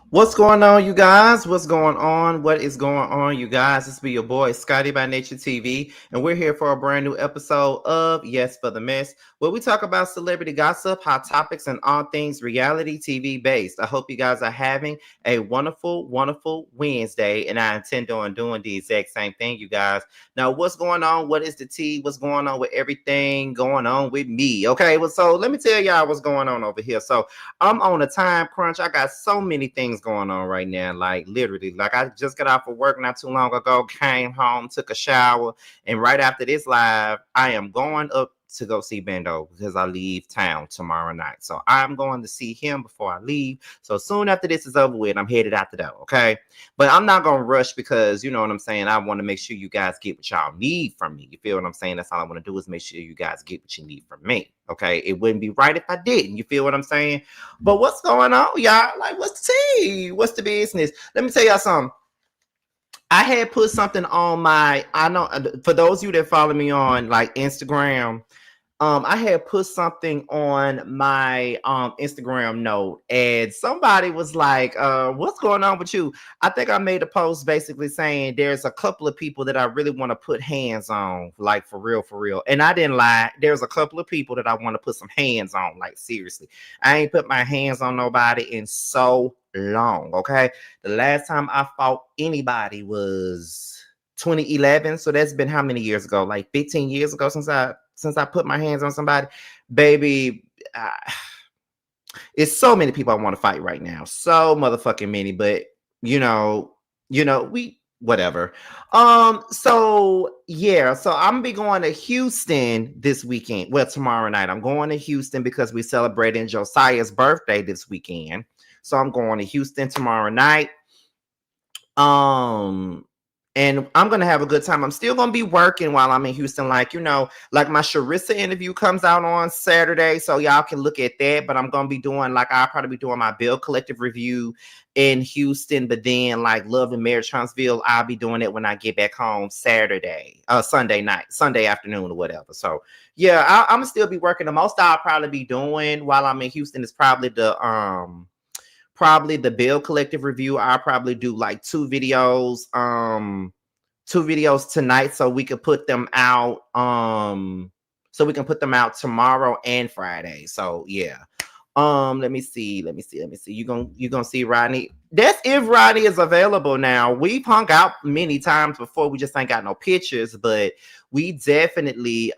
What's going on, you guys? What's going on? What is going on, you guys? This be your boy Scotty by Nature TV, and we're here for a brand new episode of Yes for the Mess, where we talk about celebrity gossip, hot topics, and all things reality TV based. I hope you guys are having a wonderful, wonderful Wednesday, and I intend on doing the exact same thing, you guys. Now, what's going on? What is the tea? What's going on with everything going on with me? Okay, well, so let me tell y'all what's going on over here. So, I'm on a time crunch. I got so many things going on right now. Like literally, like I just got off of work not too long ago, came home, took a shower, and right after this live, I am going up to go see Bando because I leave town tomorrow night. So I'm going to see him before I leave. So soon after this is over with, I'm headed out the door. Okay. But I'm not gonna rush because you know what I'm saying. I want to make sure you guys get what y'all need from me. You feel what I'm saying? That's all I want to do is make sure you guys get what you need from me. Okay. It wouldn't be right if I didn't. You feel what I'm saying? But what's going on, y'all? Like, what's the tea? What's the business? Let me tell y'all something. I had put something on my. I know for those of you that follow me on like Instagram. I had put something on my Instagram note, and somebody was like, what's going on with you? I think I made a post basically saying there's a couple of people that I really want to put hands on, like for real, for real. And I didn't lie. There's a couple of people that I want to put some hands on, like seriously. I ain't put my hands on nobody in so long. Okay. The last time I fought anybody was 2011. So that's been how many years ago? Like 15 years ago since I put my hands on somebody, baby. It's so many people I want to fight right now. So motherfucking many, but you know, we whatever. So yeah, so I'm gonna be going to Houston this weekend. Well, tomorrow night. I'm going to Houston because we're celebrating Josiah's birthday this weekend. So I'm going to Houston tomorrow night. Um, and I'm gonna have a good time. I'm still gonna be working while I'm in Houston, like like my Sharissa interview comes out on Saturday, so y'all can look at that. But I'm gonna be doing like I'll probably be doing my Bill Collective review in Houston, but then like Love and Marriage Huntsville, I'll be doing it when I get back home Saturday, Sunday night, Sunday afternoon, or whatever. So yeah, I'm gonna still be working. The most I'll probably be doing while I'm in Houston is probably the Bill Collective review. I'll probably do like two videos tonight so we could put them out tomorrow and Friday. So yeah. Let me see. You gonna see Rodney. That's if Rodney is available now. We've hung out many times before. We just ain't got no pictures, but we definitely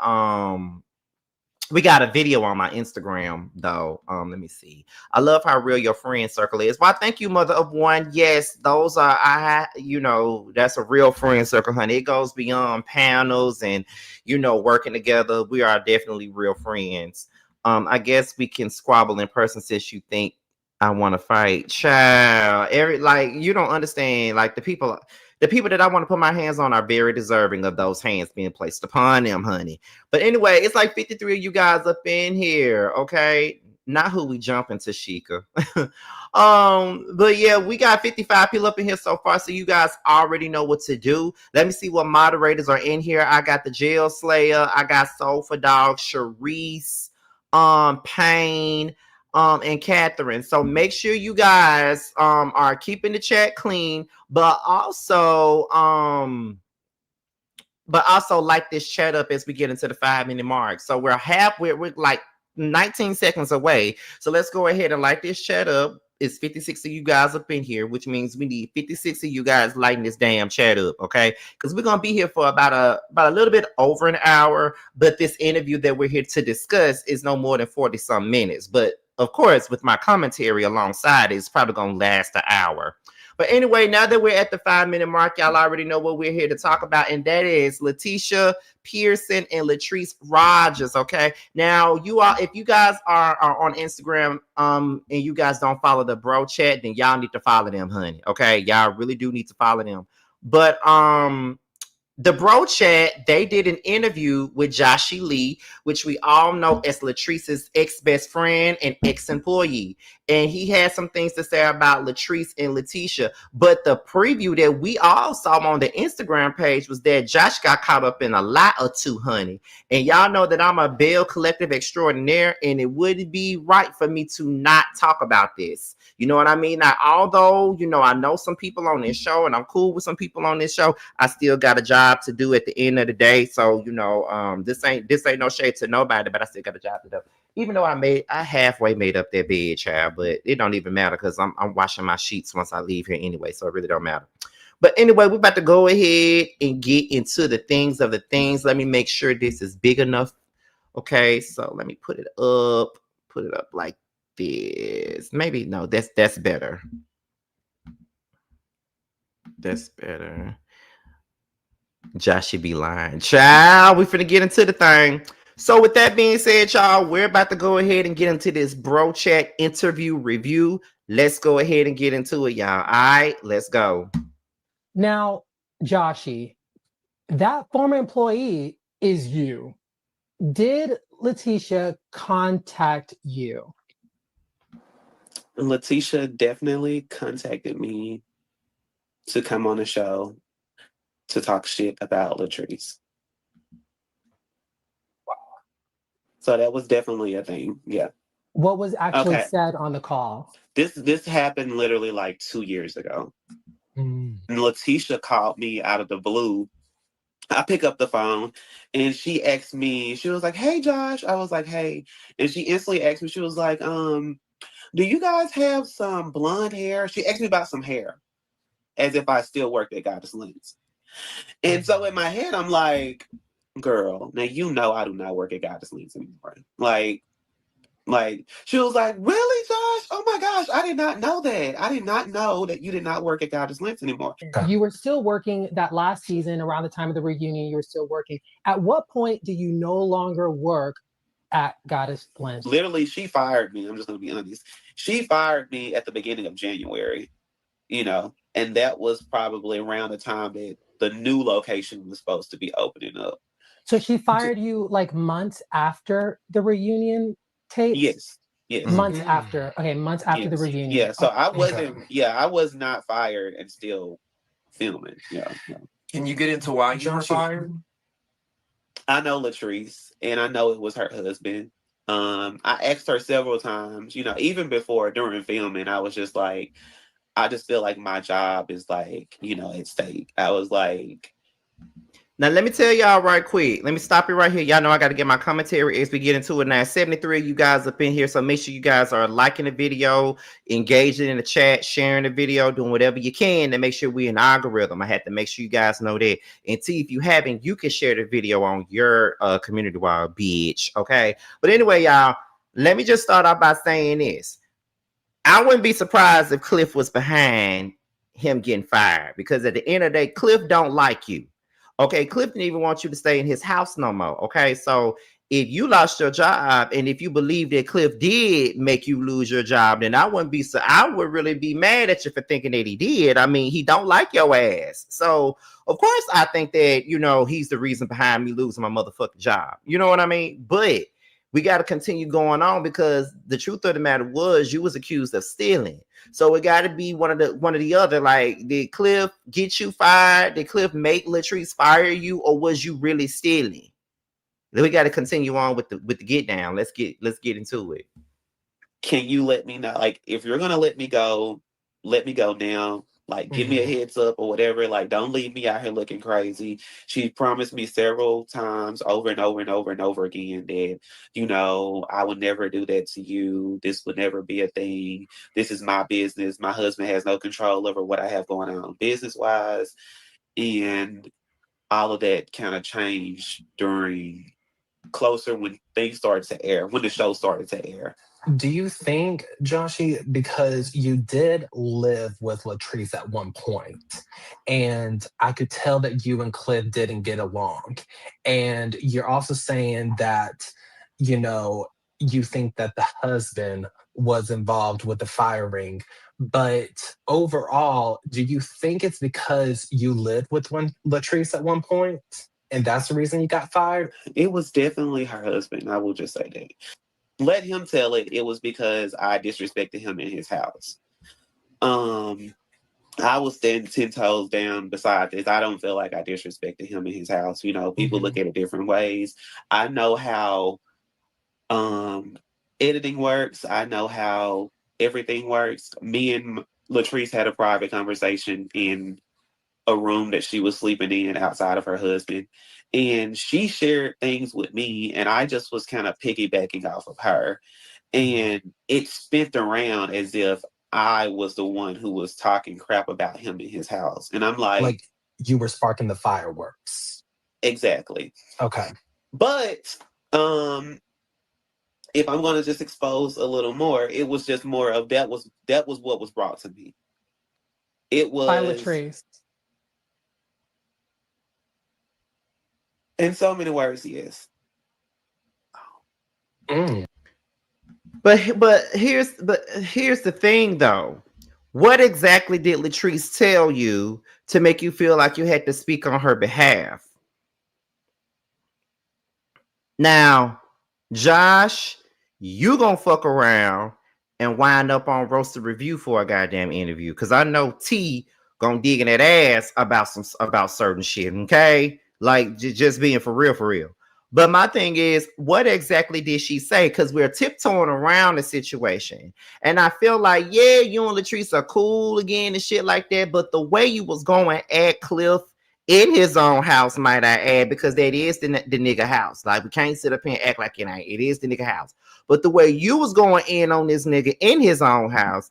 we got a video on my Instagram though. Let me see. I love how real your friend circle is. Why, thank you, mother of one. Yes, those are that's a real friend circle, honey. It goes beyond panels and working together. We are definitely real friends. I guess we can squabble in person since you think I want to fight. Child. Like you don't understand. Like the people that I want to put my hands on are very deserving of those hands being placed upon them, honey. But anyway, it's like 53 of you guys up in here, okay? Not who we jumping to, Sheikah. But yeah, we got 55 people up in here so far, so you guys already know what to do. Let me see what moderators are in here. I got the Jail Slayer, I got Soul for Dog, Sharice, Payne, and Catherine. So make sure you guys are keeping the chat clean, but also light this chat up as we get into the 5-minute mark. So we're like 19 seconds away. So let's go ahead and light this chat up. It's 56 of you guys up in here, which means we need 56 of you guys lighting this damn chat up, okay? Because we're gonna be here for about a little bit over an hour, but this interview that we're here to discuss is no more than 40 some minutes. But of course, with my commentary alongside, it's probably gonna last an hour. But anyway, now that we're at the 5-minute mark, y'all already know what we're here to talk about, and that is Lateshia Pearson and Latrice Rogers. Okay, now if you guys are on Instagram, and you guys don't follow the Brough chat, then y'all need to follow them, honey. Okay, y'all really do need to follow them. But the Bro Chat, they did an interview with Joshy Lee, which we all know as Latrice's ex-best friend and ex-employee. And he had some things to say about Latrice and Lateshia. But the preview that we all saw on the Instagram page was that Josh got caught up in a lie or two, honey. And y'all know that I'm a Bell Collective extraordinaire, and it wouldn't be right for me to not talk about this. You know what I mean? Now, although, I know some people on this show and I'm cool with some people on this show, I still got a job to do at the end of the day. So, this ain't no shade to nobody, but I still got a job to do. Even though I halfway made up that bed, child, but it don't even matter because I'm washing my sheets once I leave here anyway, so it really don't matter. But anyway, we're about to go ahead and get into the things of the things. Let me make sure this is big enough. Okay, so let me put it up like this. Maybe no, that's better. That's better. Josh should be lying. Child, we finna get into the thing. So with that being said, y'all, we're about to go ahead and get into this Bro Chat interview review. Let's go ahead and get into it, y'all. All right, let's go. Now, Joshy, that former employee is you. Did Lateshia contact you? Lateshia definitely contacted me to come on the show to talk shit about Latrice. Wow. So that was definitely a thing. Yeah. What was actually said on the call? This happened literally like 2 years ago. And Lateshia called me out of the blue. I pick up the phone and she asked me, she was like, "Hey Josh." I was like, "Hey." And she instantly asked me, she was like, "Do you guys have some blonde hair?" She asked me about some hair, as if I still worked at Goddess Lens. And so in my head, I'm like, "Girl, now you know I do not work at Goddess Lens anymore." Like she was like, "Really, Josh? Oh my gosh, I did not know that. I did not know that you did not work at Goddess Lens anymore." You were still working that last season around the time of the reunion. You were still working. At what point do you no longer work at Goddess Lens? Literally, she fired me. I'm just going to be honest. She fired me at the beginning of January, and that was probably around the time that the new location was supposed to be opening up. So she fired you like months after the reunion tapes? Yes. Months after. Okay, months after the reunion. Yeah, so I was not fired and still filming. Yeah. Can you get into why you were fired? I know Latrice, and I know it was her husband. I asked her several times, even before during filming, I was just like, I just feel like my job is like, at stake. I was like, now, let me tell y'all right quick. Let me stop you right here. Y'all know I got to get my commentary as we get into it now. 73 of you guys up in here, so make sure you guys are liking the video, engaging in the chat, sharing the video, doing whatever you can to make sure we're in the algorithm. I had to make sure you guys know that. And T, if you haven't, you can share the video on your community wall, bitch. Okay? But anyway, y'all, let me just start off by saying this. I wouldn't be surprised if Cliff was behind him getting fired, because at the end of the day, Cliff don't like you. Okay, Cliff didn't even want you to stay in his house no more. Okay, so if you lost your job and if you believe that Cliff did make you lose your job, then I would really be mad at you for thinking that he did. I mean, he don't like your ass. So of course I think that, he's the reason behind me losing my motherfucking job. You know what I mean? But we got to continue going on, because the truth of the matter was you was accused of stealing. So it got to be one of the other. Like, did Cliff get you fired? Did Cliff make Latrice fire you, or was you really stealing? Then we got to continue on with the get down. Let's get into it. Can you let me know? Like, if you're gonna let me go now. Like, give me a heads up or whatever. Like, don't leave me out here looking crazy. She promised me several times over and over and over and over again that, I would never do that to you. This would never be a thing. This is my business. My husband has no control over what I have going on business-wise. And all of that kind of changed during closer when things started to air, when the show started to air. Do you think, Joshy, because you did live with Latrice at one point, and I could tell that you and Cliff didn't get along, and you're also saying that, you think that the husband was involved with the firing. But overall, do you think it's because you lived with Latrice at one point, and that's the reason you got fired? It was definitely her husband. I will just say that. Let him tell it. It was because I disrespected him in his house. I was standing 10 toes down beside this. I don't feel like I disrespected him in his house. You know, people look at it different ways. I know how editing works. I know how everything works. Me and Latrice had a private conversation in a room that she was sleeping in outside of her husband. And she shared things with me, and I just was kind of piggybacking off of her. And it spent around as if I was the one who was talking crap about him in his house. And I'm like you were sparking the fireworks. Exactly. Okay. But if I'm going to just expose a little more, it was just more of that was what was brought to me. It was by Latrice. In so many words, yes. But here's the thing though. What exactly did Latrice tell you to make you feel like you had to speak on her behalf? Now, Josh, you gonna fuck around and wind up on Roasted Review for a goddamn interview. Cause I know T gonna dig in that ass about certain shit, okay? Like just being for real. But my thing is, what exactly did she say? Because we're tiptoeing around the situation. And I feel like, yeah, you and Latrice are cool again and shit like that. But the way you was going at Cliff in his own house, might I add, because that is the nigga house. Like, we can't sit up here and act like it ain't. It is the nigga house. But the way you was going in on this nigga in his own house,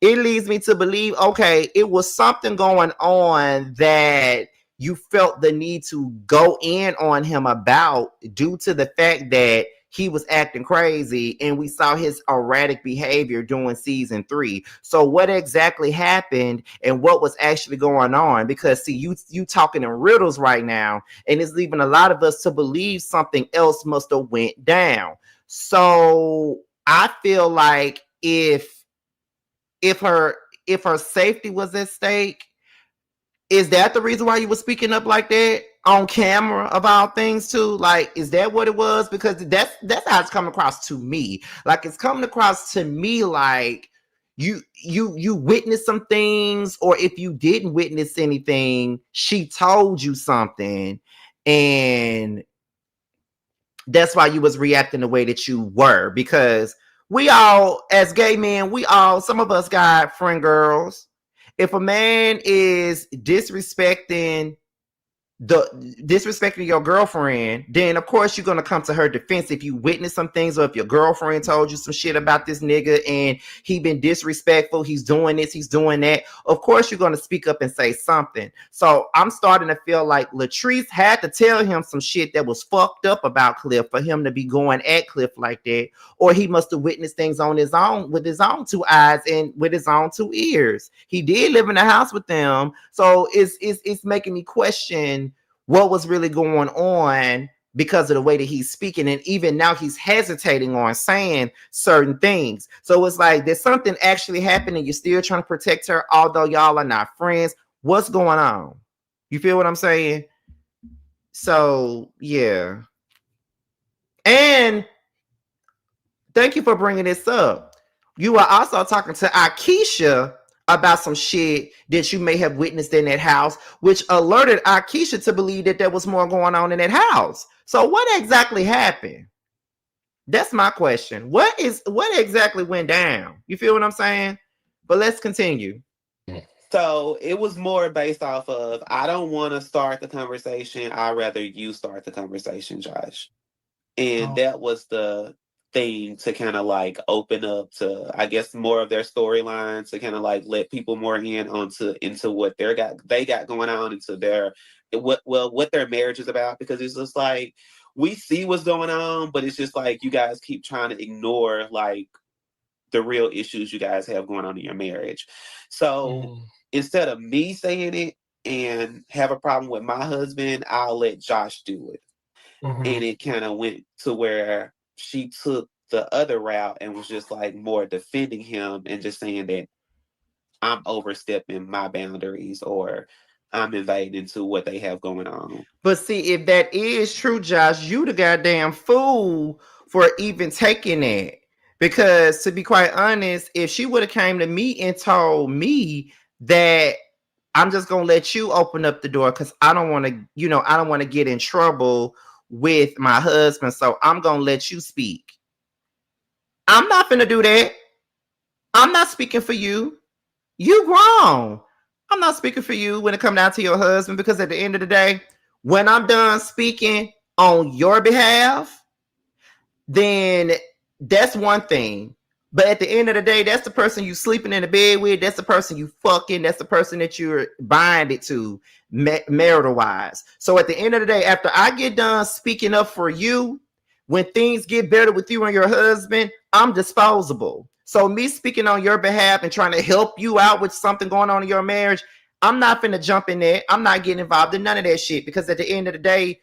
it leads me to believe, okay, it was something going on that you felt the need to go in on him about due to the fact that he was acting crazy and we saw his erratic behavior during season 3. So what exactly happened and what was actually going on? Because see, you talking in riddles right now, and it's leaving a lot of us to believe something else must have went down. So I feel like if her safety was at stake, is that the reason why you were speaking up like that on camera of all things too? Like, is that what it was? Because that's how it's coming across to me. Like, it's coming across to me like you witnessed some things, or if you didn't witness anything, she told you something, and that's why you was reacting the way that you were. Because we all, as gay men, some of us got friend girls. If a man is disrespecting your girlfriend, then of course you're going to come to her defense. If you witness some things, or if your girlfriend told you some shit about this nigga and he been disrespectful, he's doing this, he's doing that, of course you're going to speak up and say something. So I'm starting to feel like Latrice had to tell him some shit that was fucked up about Cliff for him to be going at Cliff like that, or he must have witnessed things on his own with his own 2 eyes and with his own 2 ears. He did live in the house with them, so it's making me question what was really going on because of the way that he's speaking. And even now he's hesitating on saying certain things. So it's like there's something actually happening. You're still trying to protect her, although y'all are not friends. What's going on? You feel what I'm saying? So, yeah. And thank you for bringing this up. You are also talking to Akeisha about some shit that you may have witnessed in that house, which alerted Akeisha to believe that there was more going on in that house. So what exactly happened? That's my question. What exactly went down? You feel what I'm saying? But let's continue. So it was more based off of, I don't want to start the conversation. I'd rather you start the conversation, Josh. And that was the thing, to kind of like open up to, I guess, more of their storyline, to kind of like let people more into what they got going on, into what their marriage is about. Because it's just like, we see what's going on, but it's just like you guys keep trying to ignore like the real issues you guys have going on in your marriage. So instead of me saying it and have a problem with my husband, I'll let Josh do it. And it kind of went to where she took the other route and was just like more defending him and just saying that I'm overstepping my boundaries or I'm invading into what they have going on. But see, if that is true, Josh, you the goddamn fool for even taking that. Because to be quite honest, if she would have came to me and told me that I'm just gonna let you open up the door because I don't want to, I don't want to get in trouble with my husband. So I'm gonna let you speak. I'm not gonna do that. I'm not speaking for you. You grown. I'm not speaking for you when it comes down to your husband, because at the end of the day, when I'm done speaking on your behalf, then that's one thing. But at the end of the day, that's the person you sleeping in the bed with. That's the person you fucking. That's the person that you're binded to marital wise. So at the end of the day, after I get done speaking up for you, when things get better with you and your husband, I'm disposable. So me speaking on your behalf and trying to help you out with something going on in your marriage, I'm not finna jump in there. I'm not getting involved in none of that shit, because at the end of the day,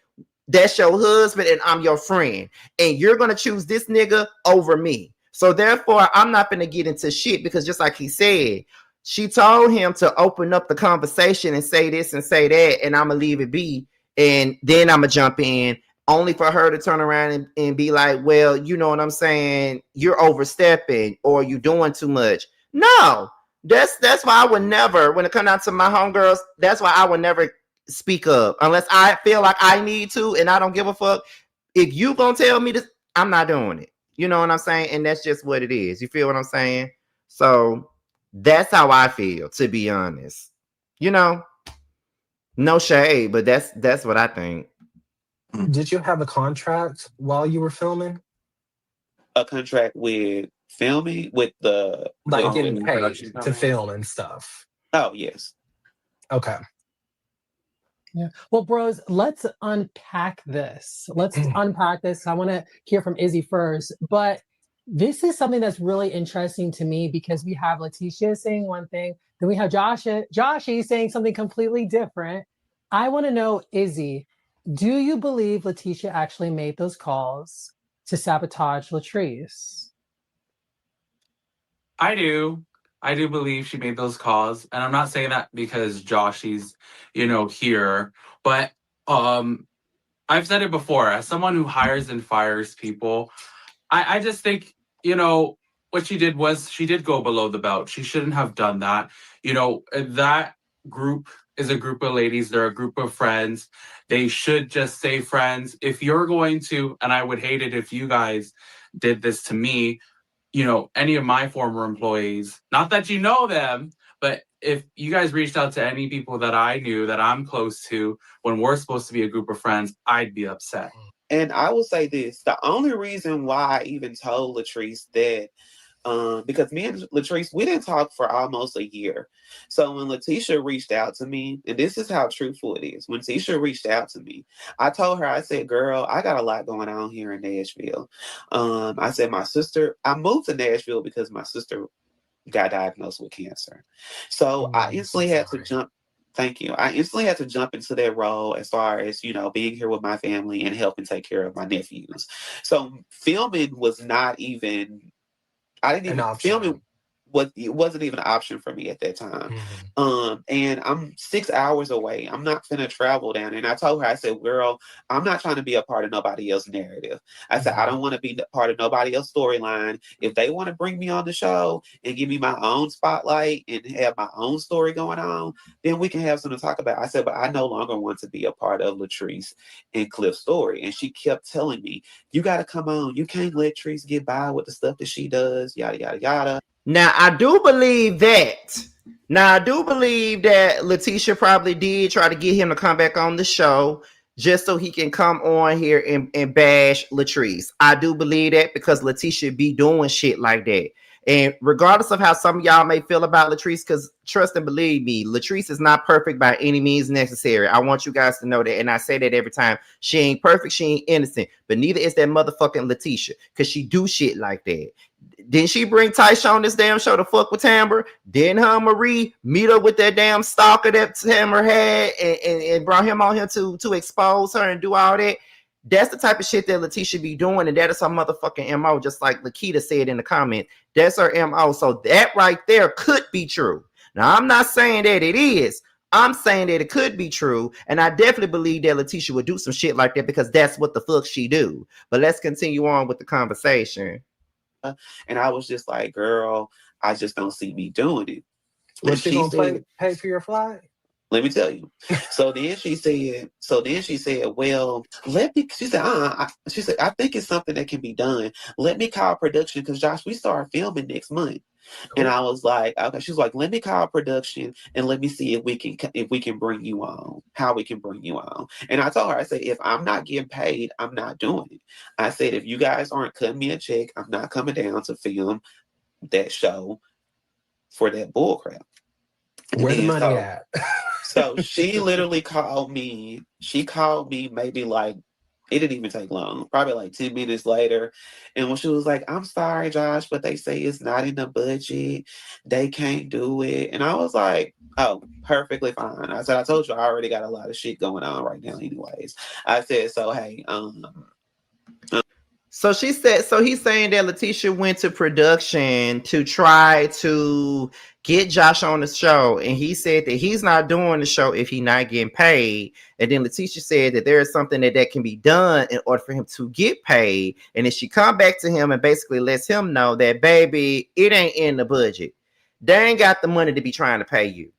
that's your husband and I'm your friend. And you're going to choose this nigga over me. So therefore, I'm not going to get into shit, because just like he said, she told him to open up the conversation and say this and say that, and I'm going to leave it be. And then I'm going to jump in, only for her to turn around and be like, well, you know what I'm saying? You're overstepping or you're doing too much. No, that's why I would never, when it comes down to my homegirls, that's why I would never speak up unless I feel like I need to, and I don't give a fuck. If you gonna tell me this, I'm not doing it. You know what I'm saying? And that's just what it is. You feel what I'm saying? So that's how I feel, to be honest. No shade, but that's what I think. Did you have a contract while you were filming? A contract with filming, with the Like with getting paid to film and stuff? Oh, yes. Okay. Yeah. Well, bros, let's unpack this. I want to hear from Izzy first, but this is something that's really interesting to me, because we have Lateshia saying one thing, then we have Joshy saying something completely different. I want to know, Izzy, do you believe Lateshia actually made those calls to sabotage Latrice? I do. I do believe she made those calls. And I'm not saying that because Joshy's, here. But I've said it before. As someone who hires and fires people, I just think, what she did was she did go below the belt. She shouldn't have done that. That group is a group of ladies. They're a group of friends. They should just stay friends. If you're going to, and I would hate it if you guys did this to me, any of my former employees, not that you know them, but if you guys reached out to any people that I knew that I'm close to when we're supposed to be a group of friends, I'd be upset. And I will say this, the only reason why I even told Latrice that, because me and Latrice, we didn't talk for almost a year. So when Lateshia reached out to me, and this is how truthful it is, when Lateshia reached out to me, I told her, I said, girl, I got a lot going on here in Nashville. I said, I moved to Nashville because my sister got diagnosed with cancer. So I instantly had to jump. Thank you. I instantly had to jump into that role as far as, being here with my family and helping take care of my nephews. So filming was not even, I didn't even film it. It wasn't even an option for me at that time. And I'm 6 hours away. I'm not finna travel down. And I told her, I said, girl, I'm not trying to be a part of nobody else's narrative. I said, I don't want to be part of nobody else's storyline. If they want to bring me on the show and give me my own spotlight and have my own story going on, then we can have something to talk about. I said, but I no longer want to be a part of Latrice and Cliff's story. And she kept telling me, you got to come on. You can't let Latrice get by with the stuff that she does, yada, yada, yada. Now, I do believe that Lateshia probably did try to get him to come back on the show just so he can come on here and bash Latrice. I do believe that, because Lateshia be doing shit like that. And regardless of how some of y'all may feel about Latrice, because trust and believe me, Latrice is not perfect by any means necessary. I want you guys to know that. And I say that every time. She ain't perfect. She ain't innocent. But neither is that motherfucking Lateshia, because she do shit like that. Didn't she bring Tyshawn on this damn show to fuck with Tamber? Didn't her Marie meet up with that damn stalker that Tamber had and brought him on here to expose her and do all that? That's the type of shit that Lateshia be doing, and that is her motherfucking MO, just like Lakita said in the comment. That's her MO. So that right there could be true. Now, I'm not saying that it is. I'm saying that it could be true, and I definitely believe that Lateshia would do some shit like that because that's what the fuck she do. But let's continue on with the conversation. And I was just like, girl, I just don't see me doing it. Was she gonna pay for your flight? Let me tell you. So then she said, well, she said, I think it's something that can be done. Let me call production because Josh, we start filming next month. Cool. And I was like, okay. She was like, let me call production and let me see if we can bring you on, how we can bring you on. And I told her, I said, if I'm not getting paid, I'm not doing it. I said, if you guys aren't cutting me a check, I'm not coming down to film that show for that bull crap. Where the money at? So she literally called me. She called me maybe like, it didn't even take long, probably like 10 minutes later. And when she was like, I'm sorry, Josh, but they say it's not in the budget. They can't do it. And I was like, oh, perfectly fine. I said, I told you I already got a lot of shit going on right now anyways. I said, so, hey, So she said, so he's saying that Lateshia went to production to try to get Josh on the show. And he said that he's not doing the show if he's not getting paid. And then Lateshia said that there is something that can be done in order for him to get paid. And then she come back to him and basically lets him know that, baby, it ain't in the budget. They ain't got the money to be trying to pay you.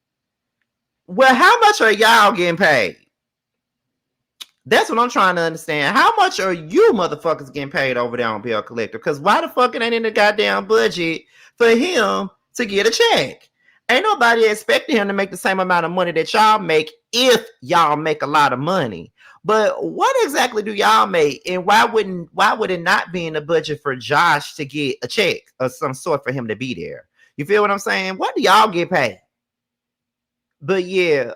Well, how much are y'all getting paid? That's what I'm trying to understand. How much are you motherfuckers getting paid over there on Bill Collector? Because why the fuck it ain't in the goddamn budget for him to get a check? Ain't nobody expecting him to make the same amount of money that y'all make if y'all make a lot of money. But what exactly do y'all make? And why would it not be in the budget for Josh to get a check of some sort for him to be there? You feel what I'm saying? What do y'all get paid? But yeah,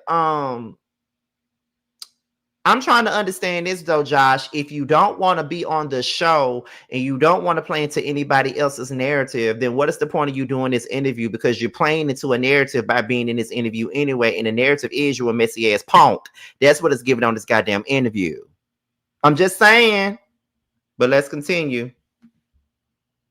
I'm trying to understand this though, Josh. If you don't want to be on the show and you don't want to play into anybody else's narrative, then what is the point of you doing this interview? Because you're playing into a narrative by being in this interview anyway. And the narrative is you're a messy ass punk. That's what it's given on this goddamn interview. I'm just saying, but let's continue.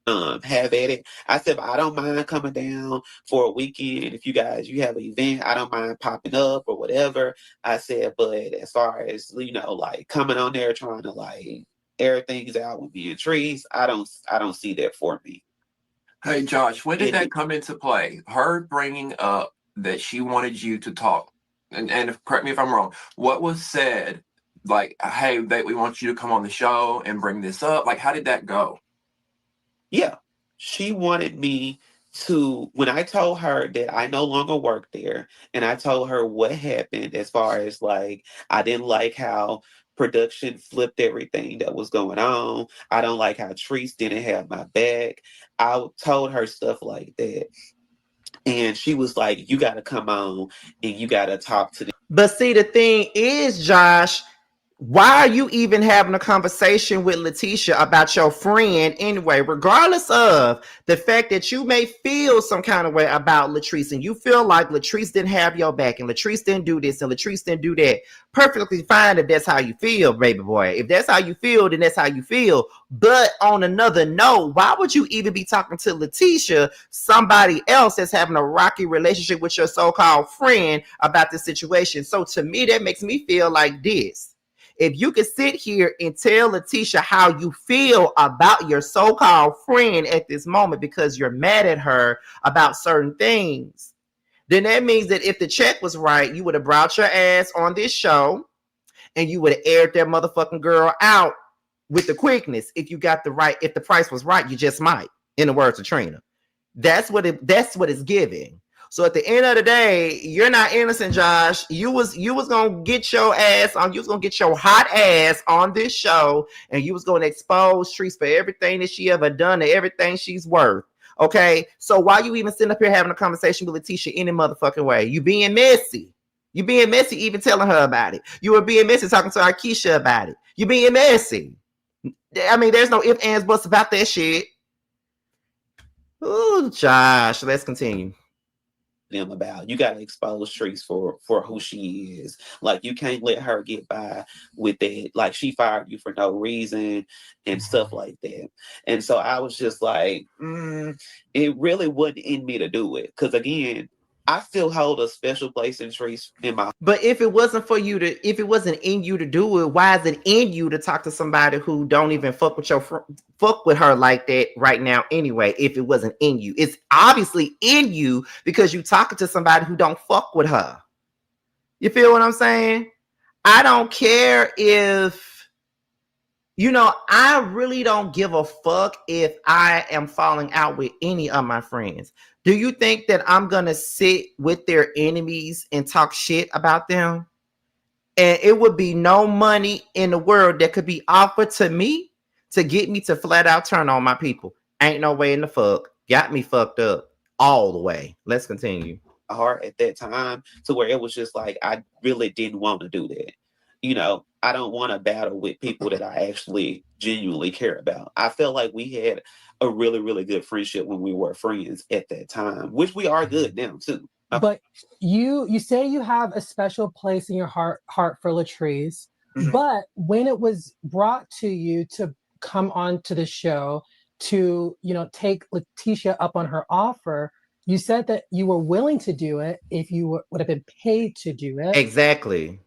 Have at it. I said, I don't mind coming down for a weekend. If you have an event, I don't mind popping up or whatever. I said, but as far as, like coming on there trying to like air things out with me and Trees, I don't see that for me. Hey, Josh, when did that come into play? Her bringing up that she wanted you to talk, and correct me if I'm wrong, what was said, like, hey, we want you to come on the show and bring this up? Like, how did that go? Yeah, she wanted me to, when I told her that I no longer work there, and I told her what happened as far as like, I didn't like how production flipped everything that was going on. I don't like how Treese didn't have my back. I told her stuff like that. And she was like, you got to come on and you got to talk to them. But see, the thing is, Josh, why are you even having a conversation with Lateshia about your friend anyway, regardless of the fact that you may feel some kind of way about Latrice and you feel like Latrice didn't have your back and Latrice didn't do this and Latrice didn't do that? Perfectly fine if that's how you feel, baby boy. If that's how you feel, then that's how you feel. But on another note, why would you even be talking to Lateshia, somebody else that's having a rocky relationship with your so-called friend, about this situation? So to me, that makes me feel like this. If you could sit here and tell Lateshia how you feel about your so-called friend at this moment because you're mad at her about certain things, then that means that if the check was right, you would have brought your ass on this show and you would have aired that motherfucking girl out with the quickness. If you got the right, if the price was right, you just might, in the words of Trina. That's what it's giving. So at the end of the day, you're not innocent, Josh. You was gonna get your ass on. You was gonna get your hot ass on this show, and you was gonna expose Treese for everything that she ever done and everything she's worth. Okay, so why you even sitting up here having a conversation with Lateshia any motherfucking way? You being messy. You being messy, even telling her about it. You were being messy talking to Keisha about it. You being messy. I mean, there's no ifs, ands, buts about that shit. Ooh, Josh, let's continue. them about. You got to expose Treese for who she is. Like, you can't let her get by with that. Like, she fired you for no reason and stuff like that. And so I was just like, it really wasn't in me to do it. Because again, I still hold a special place in Treese in my. But if it wasn't in you to do it, why is it in you to talk to somebody who don't even fuck with her like that right now anyway? If it wasn't in you, it's obviously in you because you talking to somebody who don't fuck with her. You feel what I'm saying? I don't care if, I really don't give a fuck if I am falling out with any of my friends. Do you think that I'm going to sit with their enemies and talk shit about them? And it would be no money in the world that could be offered to me to get me to flat out turn on my people. Ain't no way in the fuck. Got me fucked up all the way. Let's continue. Heart at that time to where it was just like, I really didn't want to do that. I don't want to battle with people that I actually genuinely care about. I felt like we had a really, really good friendship when we were friends at that time, which we are good now too. But you say you have a special place in your heart for Latrice, but when it was brought to you to come on to the show to, take Lateshia up on her offer, you said that you were willing to do it if you would have been paid to do it. Exactly.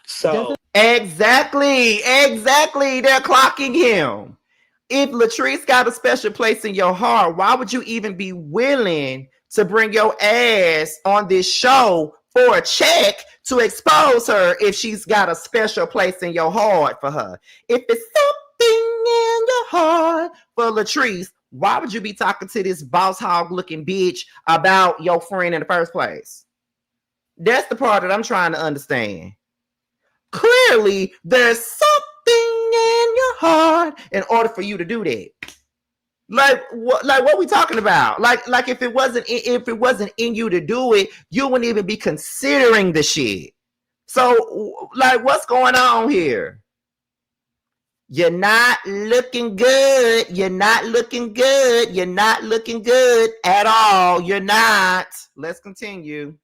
So exactly. They're clocking him. If Latrice got a special place in your heart, why would you even be willing to bring your ass on this show for a check to expose her if she's got a special place in your heart for her? If it's something in your heart for Latrice, why would you be talking to this boss hog looking bitch about your friend in the first place? That's the part that I'm trying to understand. Clearly, there's something in your heart in order for you to do that. Like what we talking about? Like if it wasn't in you to do it, you wouldn't even be considering the shit. So like, what's going on here? You're not looking good. You're not looking good. You're not looking good at all. You're not. Let's continue.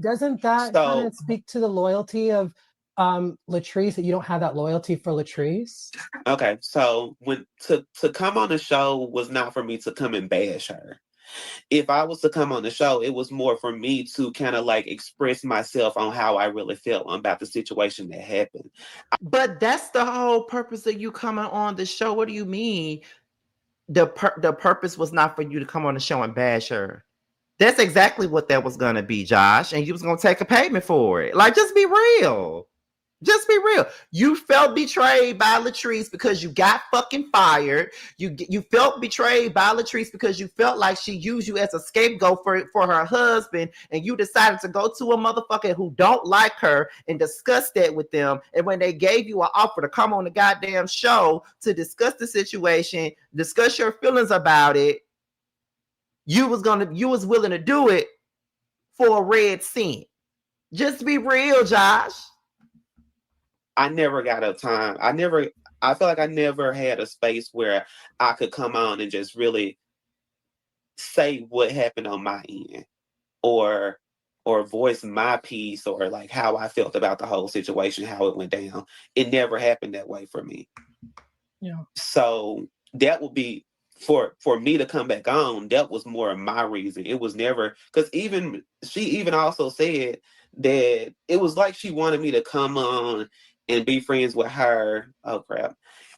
Doesn't that kind of speak to the loyalty of Latrice, that you don't have that loyalty for Latrice? Okay, so when to come on the show was not for me to come and bash her. If I was to come on the show, it was more for me to kind of like express myself on how I really felt about the situation that happened. But that's the whole purpose of you coming on the show. What do you mean? The purpose was not for you to come on the show and bash her. That's exactly what that was going to be, Josh. And you was going to take a payment for it. Like, just be real. Just be real. You felt betrayed by Latrice because you got fucking fired. You felt betrayed by Latrice because you felt like she used you as a scapegoat for her husband, and you decided to go to a motherfucker who don't like her and discuss that with them. And when they gave you an offer to come on the goddamn show to discuss the situation, discuss your feelings about it, you was willing to do it for a red cent. Just be real, Josh. I never got a time. I feel like I never had a space where I could come on and just really say what happened on my end or voice my piece or like how I felt about the whole situation, how it went down. It never happened that way for me. Yeah. So that would be for me to come back on. That was more of my reason. It was never, because she even also said that it was like she wanted me to come on and be friends with her,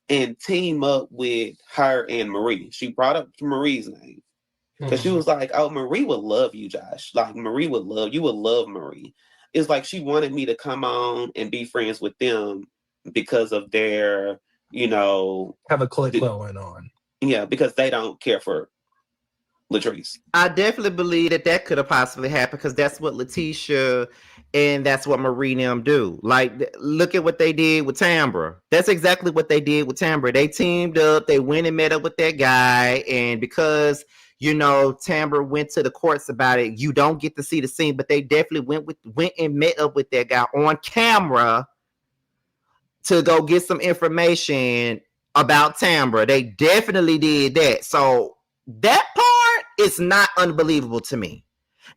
and team up with her and Marie. She brought up Marie's name. Because she was like, oh, Marie would love you, Josh. Like, Marie would love Marie. It's like she wanted me to come on and be friends with them because of their, have a click going on. Yeah, because they don't care for Latrice. I definitely believe that could have possibly happened because that's what Lateshia and that's what Marie and them do. Like, look at what they did with Tambra. That's exactly what they did with Tambra. They teamed up. They went and met up with that guy. And because, Tambra went to the courts about it, you don't get to see the scene, but they definitely went and met up with that guy on camera to go get some information about Tambra. They definitely did that. So that part is not unbelievable to me.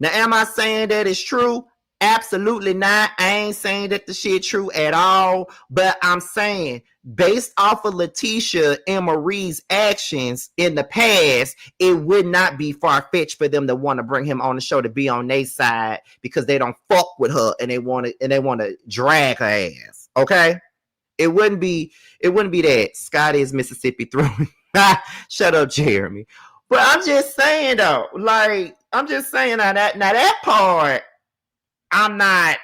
Now, am I saying that it's true? Absolutely not. I ain't saying that the shit true at all. But I'm saying, based off of Lateshia and Marie's actions in the past, it would not be far-fetched for them to want to bring him on the show to be on their side because they don't fuck with her and they want to drag her ass. Okay? It wouldn't be that. Scotty is Mississippi through. Shut up, Jeremy. But I'm just saying though, like, I'm just saying now that part, I'm not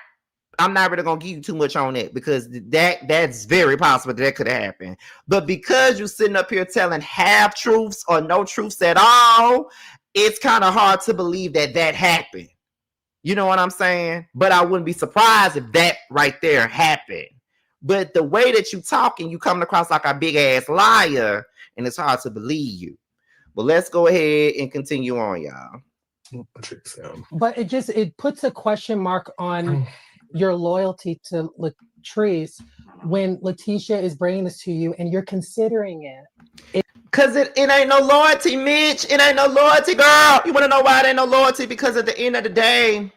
really gonna give you too much on it because that's very possible that could have happened. But because you're sitting up here telling half truths or no truths at all, it's kind of hard to believe that happened. You know what I'm saying? But I wouldn't be surprised if that right there happened. But the way that you talking, you coming across like a big ass liar, and it's hard to believe you. But let's go ahead and continue on, y'all. But it puts a question mark on your loyalty to Latrice when Lateshia is bringing this to you and you're considering it. Because it ain't no loyalty, Mitch. It ain't no loyalty, girl. You want to know why it ain't no loyalty? Because at the end of the day,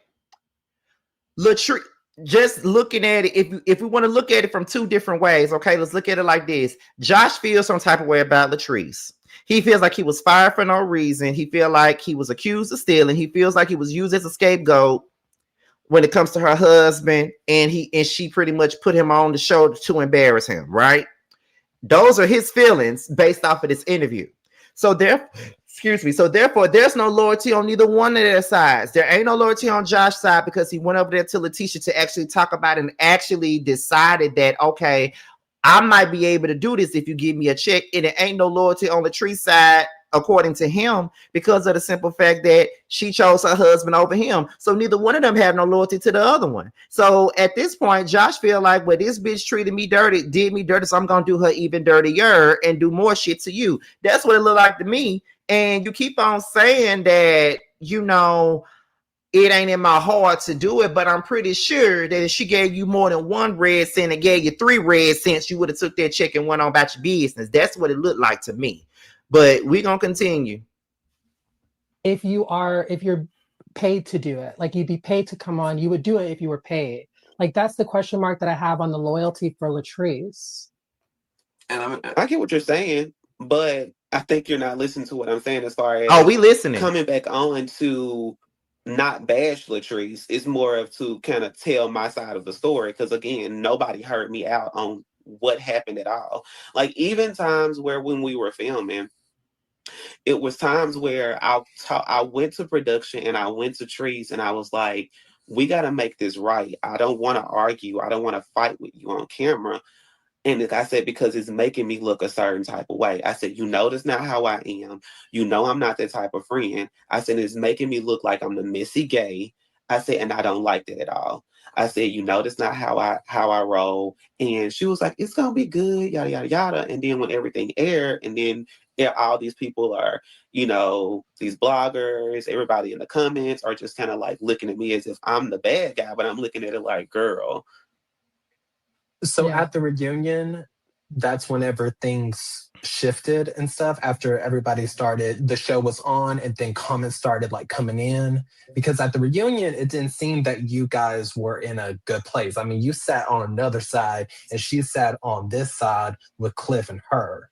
Latrice, just looking at it, if we want to look at it from two different ways, okay, let's look at it like this. Josh feels some type of way about Latrice. He feels like he was fired for no reason. He feels like he was accused of stealing. He feels like he was used as a scapegoat when it comes to her husband, and she pretty much put him on the show to embarrass him, right? Those are his feelings based off of this interview. So therefore, there's no loyalty on neither one of their sides. There ain't no loyalty on Josh's side because he went over there to Lateshia to actually talk about it and actually decided that, okay, I might be able to do this if you give me a check. And it ain't no loyalty on Latrice's side, according to him, because of the simple fact that she chose her husband over him. So neither one of them have no loyalty to the other one. So at this point, Josh feel like, well, this bitch treated me dirty, did me dirty, so I'm going to do her even dirtier and do more shit to you. That's what it looked like to me. And you keep on saying that, you know, it ain't in my heart to do it, but I'm pretty sure that if she gave you more than one red cent and gave you 3 red cents, you would have took that check and went on about your business. That's what it looked like to me. But we're going to continue. If you're paid to do it, like you'd be paid to come on, you would do it if you were paid. Like that's the question mark that I have on the loyalty for Latrice. And I get what you're saying, but I think you're not listening to what I'm saying as far as we listening. Coming back on to not bash Latrice. It's more of to kind of tell my side of the story because again, nobody heard me out on what happened at all. Like even times where when we were filming, it was times where I went to production and I went to Trees and I was like, we got to make this right. I don't want to argue. I don't want to fight with you on camera. And like I said, because it's making me look a certain type of way. I said, you know, that's not how I am. You know, I'm not that type of friend. I said, it's making me look like I'm the Missy Gay. I said, and I don't like that at all. I said, you know, that's not how I roll. And she was like, it's going to be good, yada, yada, yada. And then when everything aired, and then all these people are, you know, these bloggers, everybody in the comments are just kind of like looking at me as if I'm the bad guy, but I'm looking at it like, girl. So at the reunion, that's whenever things shifted and stuff after everybody started, the show was on and then comments started like coming in. Because at the reunion, it didn't seem that you guys were in a good place. I mean, you sat on another side and she sat on this side with Cliff and her.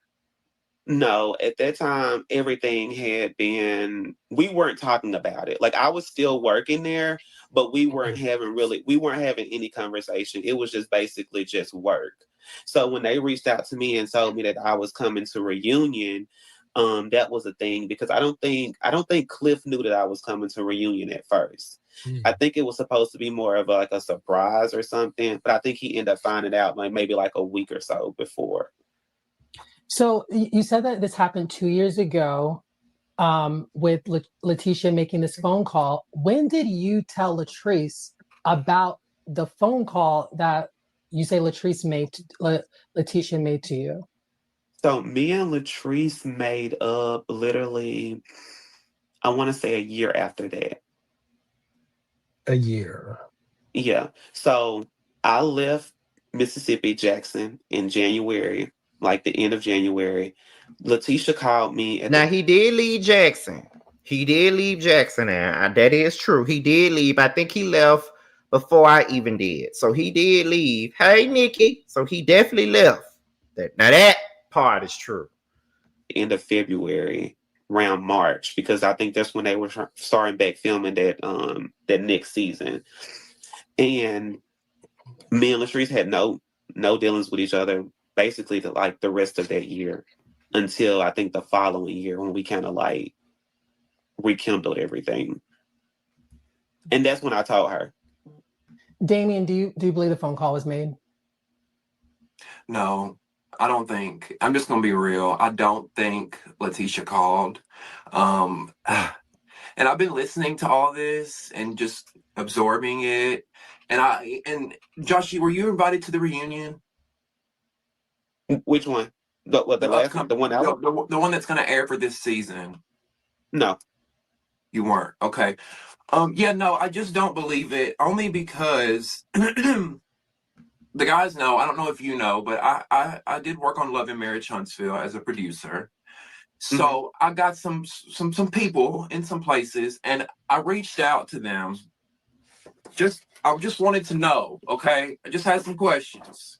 No, at that time, everything had been, we weren't talking about it. Like I was still working there, but we weren't having any conversation. It was just basically just work. So when they reached out to me and told me that I was coming to reunion, that was a thing because I don't think Cliff knew that I was coming to reunion at first. I think it was supposed to be more of like a surprise or something, but I think he ended up finding out like maybe like a week or so before. So you said that this happened 2 years ago with Lateshia making this phone call. When did you tell Latrice about the phone call that you say Lateshia made to you? So me and Latrice made up literally, I want to say a year after that. A year. Yeah. So I left Mississippi, Jackson in January. Like the end of January, Lateshia called me. Now he did leave Jackson. He did leave Jackson there. That is true. He did leave. I think he left before I even did. So he did leave. Hey, Nikki. So he definitely left. Now that part is true. End of February, around March, because I think that's when they were starting back filming that next season. And me and Latrice had no dealings with each other basically the rest of that year until I think the following year when we kind of like rekindled everything. And that's when I told her. Damien, do you believe the phone call was made? No, I don't think. I'm just gonna be real. I don't think Lateshia called. And I've been listening to all this and just absorbing it. And Joshy, were you invited to the reunion? Which one? The last one? The one out? The one that's gonna air for this season. No. You weren't. Okay. Yeah, no, I just don't believe it. Only because the guys know, I don't know if you know, but I did work on Love and Marriage Huntsville as a producer. So I got some people in some places, and I reached out to them. I just wanted to know, okay? I just had some questions.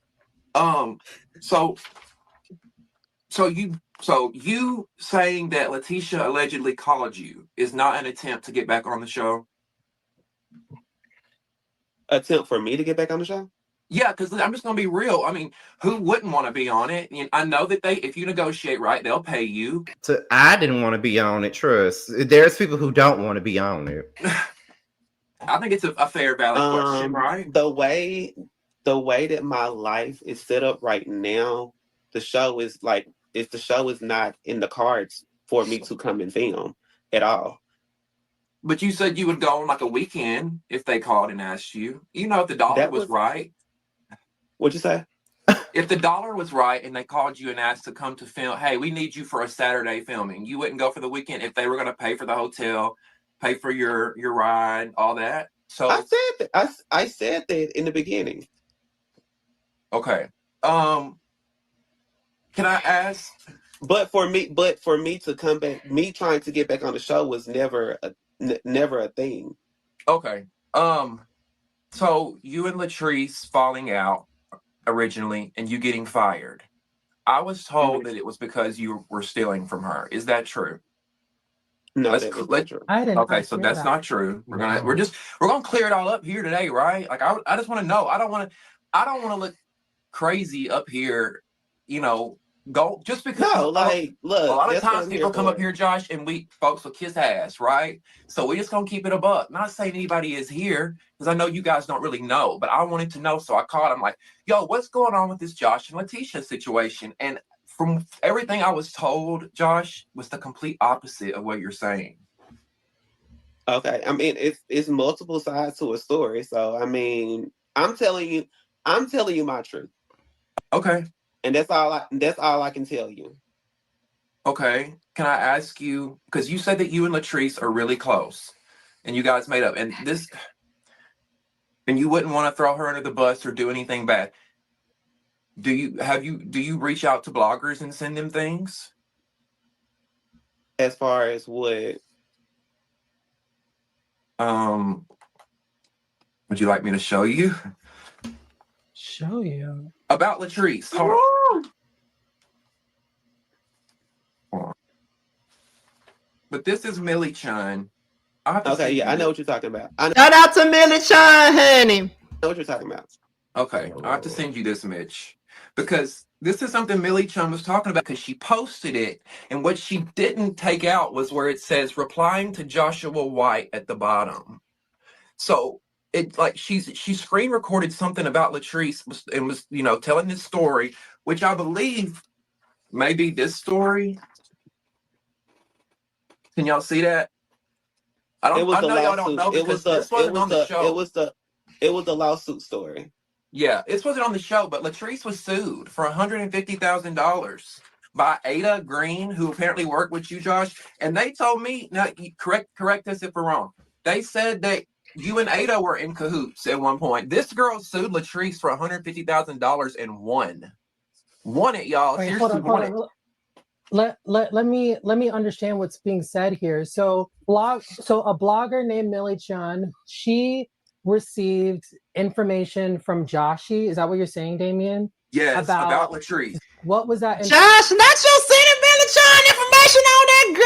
So you saying that Lateshia allegedly called you is not an attempt to get back on the show? Attempt for me to get back on the show? Yeah, because I'm just gonna be real. I mean, who wouldn't want to be on it? I know that if you negotiate right, they'll pay you. I didn't want to be on it. Trust. There's people who don't want to be on it. I think it's a fair, valid question, right? The way that my life is set up right now, the show is not in the cards for me to come and film at all. But you said you would go on like a weekend if they called and asked you. You know, if the dollar was right. What'd you say? If the dollar was right and they called you and asked to come to film, hey, we need you for a Saturday filming, you wouldn't go for the weekend if they were going to pay for the hotel, pay for your ride, all that. So I said that. I said that in the beginning. Okay. Can I ask? But for me to come back, me trying to get back on the show was never a thing. Okay. So you and Latrice falling out originally and you getting fired. I was told that it was because you were stealing from her. Is that true? No, that's not true. I didn't. Okay, so that's not true. We're gonna clear it all up here today, right? Like I just want to know. I don't want to look crazy up here, go just because. No, like, look, a lot of times people come up here, Josh, and folks will kiss ass, right? So we just gonna keep it a buck. Not saying anybody is here, because I know you guys don't really know, but I wanted to know, so I called. I'm like, yo, what's going on with this Josh and Lateshia situation? And from everything I was told, Josh, was the complete opposite of what you're saying. Okay, I mean, it's multiple sides to a story. So I mean, I'm telling you my truth. Okay. And that's all I can tell you. Okay. Can I ask you, because you said that you and Latrice are really close and you guys made up and you wouldn't want to throw her under the bus or do anything bad. Do you reach out to bloggers and send them things? As far as what? Would you like me to show you? Show you? About Latrice. Hold on. But this is Millie Chun. Okay, yeah, I know what you're talking about. Shout out to Millie Chun, honey. I know what you're talking about. Okay, I have to send you this, Mitch. Because this is something Millie Chun was talking about because she posted it. And what she didn't take out was where it says replying to Joshua White at the bottom. So it like she screen recorded something about Latrice and was telling this story, which I believe may be this story. Can y'all see that? I know y'all don't know because this wasn't on the show. It was the lawsuit story. Yeah, this wasn't on the show, but Latrice was sued for $150,000 by Ada Green, who apparently worked with you, Josh. And they told me, now correct us if we're wrong. They said that you and Ada were in cahoots at one point. This girl sued Latrice for $150,000 and won. Won it, y'all. Wait, Seriously, hold on. let me understand what's being said here. So a blogger named Millie Chan, she received information from Joshy. Is that what you're saying, Damien? Yes, about Latrice. What was that? Josh, not your sending Billy John information on that girl.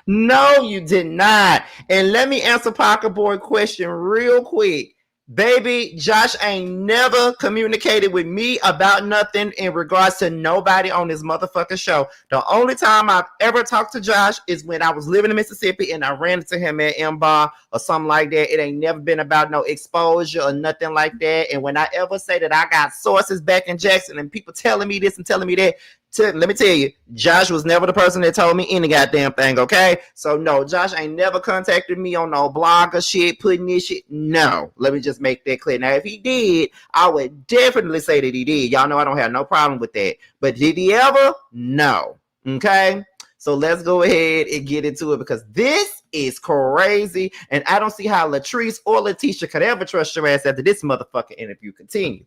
No, you did not. And let me answer Pocket Boy question real quick. Baby, Josh ain't never communicated with me about nothing in regards to nobody on this motherfucking show. The only time I've ever talked to Josh is when I was living in Mississippi and I ran into him at M-Bar or something like that. It ain't never been about no exposure or nothing like that. And when I ever say that I got sources back in Jackson and people telling me this and telling me that, let me tell you, Josh was never the person that told me any goddamn thing, okay? So, no, Josh ain't never contacted me on no blog or shit, putting this shit. No, let me just make that clear. Now, if he did, I would definitely say that he did. Y'all know I don't have no problem with that. But did he ever? No, okay? So, let's go ahead and get into it because this is crazy. And I don't see how Latrice or Lateshia could ever trust your ass after this motherfucking interview continues.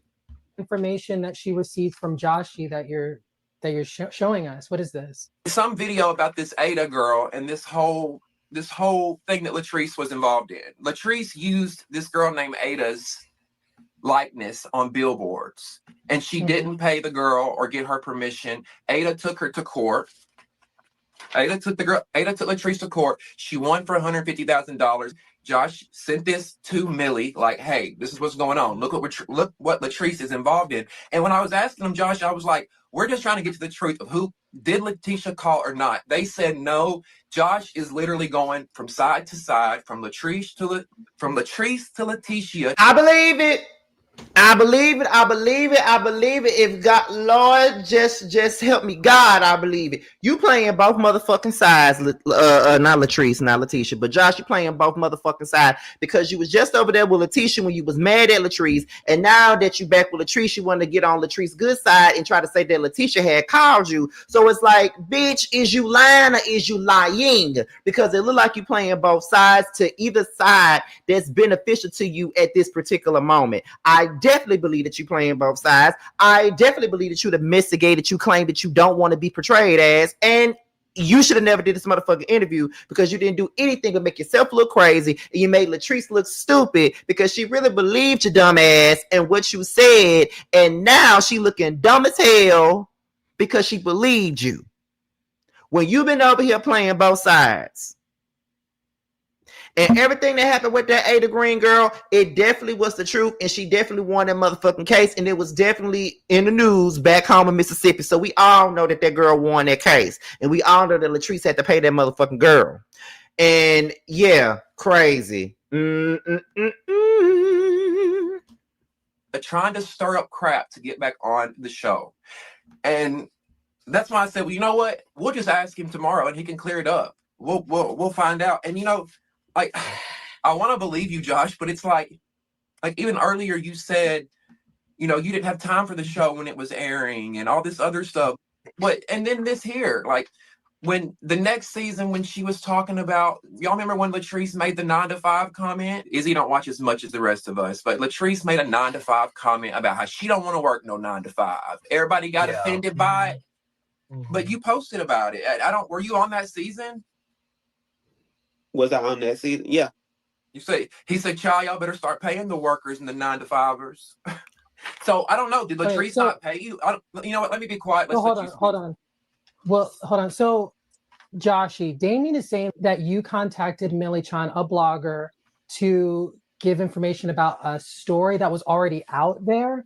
Information that she received from Joshy that you're showing us. What is this? Some video about this Ada girl and this whole thing that Latrice was involved in. Latrice used this girl named Ada's likeness on billboards, and she didn't pay the girl or get her permission. Ada took her to court. Ada took Latrice to court. She won for $150,000. Josh sent this to Millie, like, "Hey, this is what's going on. Look what Latrice is involved in." And when I was asking him, Josh, I was like, "We're just trying to get to the truth of who did Lateshia call or not." They said no. Josh is literally going from side to side, from Latrice to Lateshia. I believe it. I believe it. I believe it. I believe it. If God, Lord, just help me, God, I believe it. You playing both motherfucking sides, not Latrice, not Lateshia, but Josh, you playing both motherfucking sides because you was just over there with Lateshia when you was mad at Latrice, and now that you back with Latrice, you want to get on Latrice's good side and try to say that Lateshia had called you. So it's like, bitch, is you lying or is you lying? Because it look like you playing both sides to either side that's beneficial to you at this particular moment. I definitely believe that you're playing both sides. I definitely believe that you're the investigator that you claim that you don't want to be portrayed as. And you should have never did this motherfucking interview because you didn't do anything but make yourself look crazy. And you made Latrice look stupid because she really believed your dumb ass and what you said. And now she looking dumb as hell because she believed you. When you've been over here playing both sides. And everything that happened with that Ada Green girl, it definitely was the truth. And she definitely won that motherfucking case. And it was definitely in the news back home in Mississippi. So we all know that that girl won that case. And we all know that Latrice had to pay that motherfucking girl. And yeah, crazy. Trying to stir up crap to get back on the show. And that's why I said, well, you know what? We'll just ask him tomorrow and he can clear it up. We'll find out. And you know, like, I want to believe you, Josh, but it's like even earlier you said, you know, you didn't have time for the show when it was airing and all this other stuff. And then this here, like when the next season, when she was talking about, y'all remember when Latrice made the 9-to-5 comment? Izzy don't watch as much as the rest of us, but Latrice made a 9-to-5 comment about how she don't want to work no 9-to-5. Everybody got offended by it, but you posted about it. Were you on that season? Was I on that season? Yeah. He said, "Child, y'all better start paying the workers and the 9-to-5ers." So I don't know. Did Latrice not pay you? You know what? Let me be quiet. Hold on. Well, hold on. So, Joshy, Damien is saying that you contacted Millie Chan, a blogger, to give information about a story that was already out there.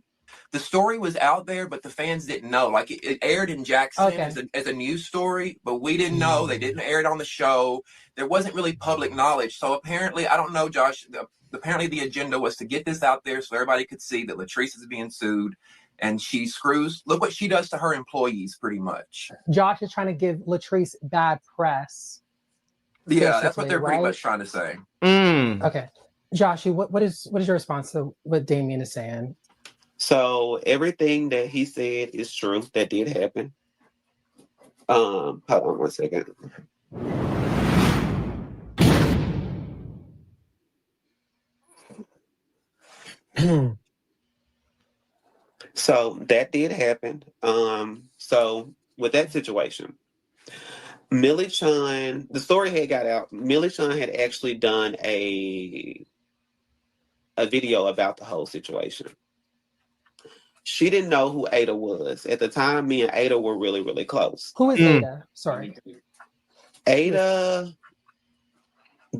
The story was out there, but the fans didn't know. Like it aired in Jackson as a news story, but we didn't know. They didn't air it on the show. There wasn't really public knowledge. So apparently, I don't know, Josh. Apparently, the agenda was to get this out there so everybody could see that Latrice is being sued, and she screws. Look what she does to her employees, pretty much. Josh is trying to give Latrice bad press. Yeah, that's what they're pretty much trying to say. Okay, Joshy, what is your response to what Damien is saying? So everything that he said is true. That did happen. Hold on one second. So that did happen. So with that situation, Millie Chun, the story had got out. Millie Chun had actually done a video about the whole situation. She didn't know who Ada was. At the time, me and Ada were really, really close. Who is Ada? Sorry. Ada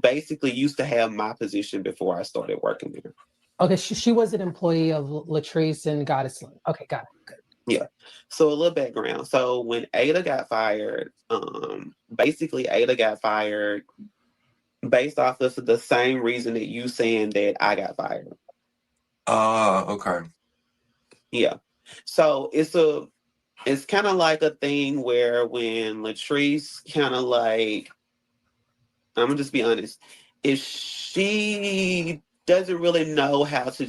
basically used to have my position before I started working there. Okay, she was an employee of Latrice and Goddessland. Okay, got it. Good. Yeah. So a little background. So when Ada got fired, basically Ada got fired based off of the same reason that you saying that I got fired. Okay. Yeah. So it's kind of like a thing where when Latrice kind of like, I'm gonna just be honest, if she doesn't really know how to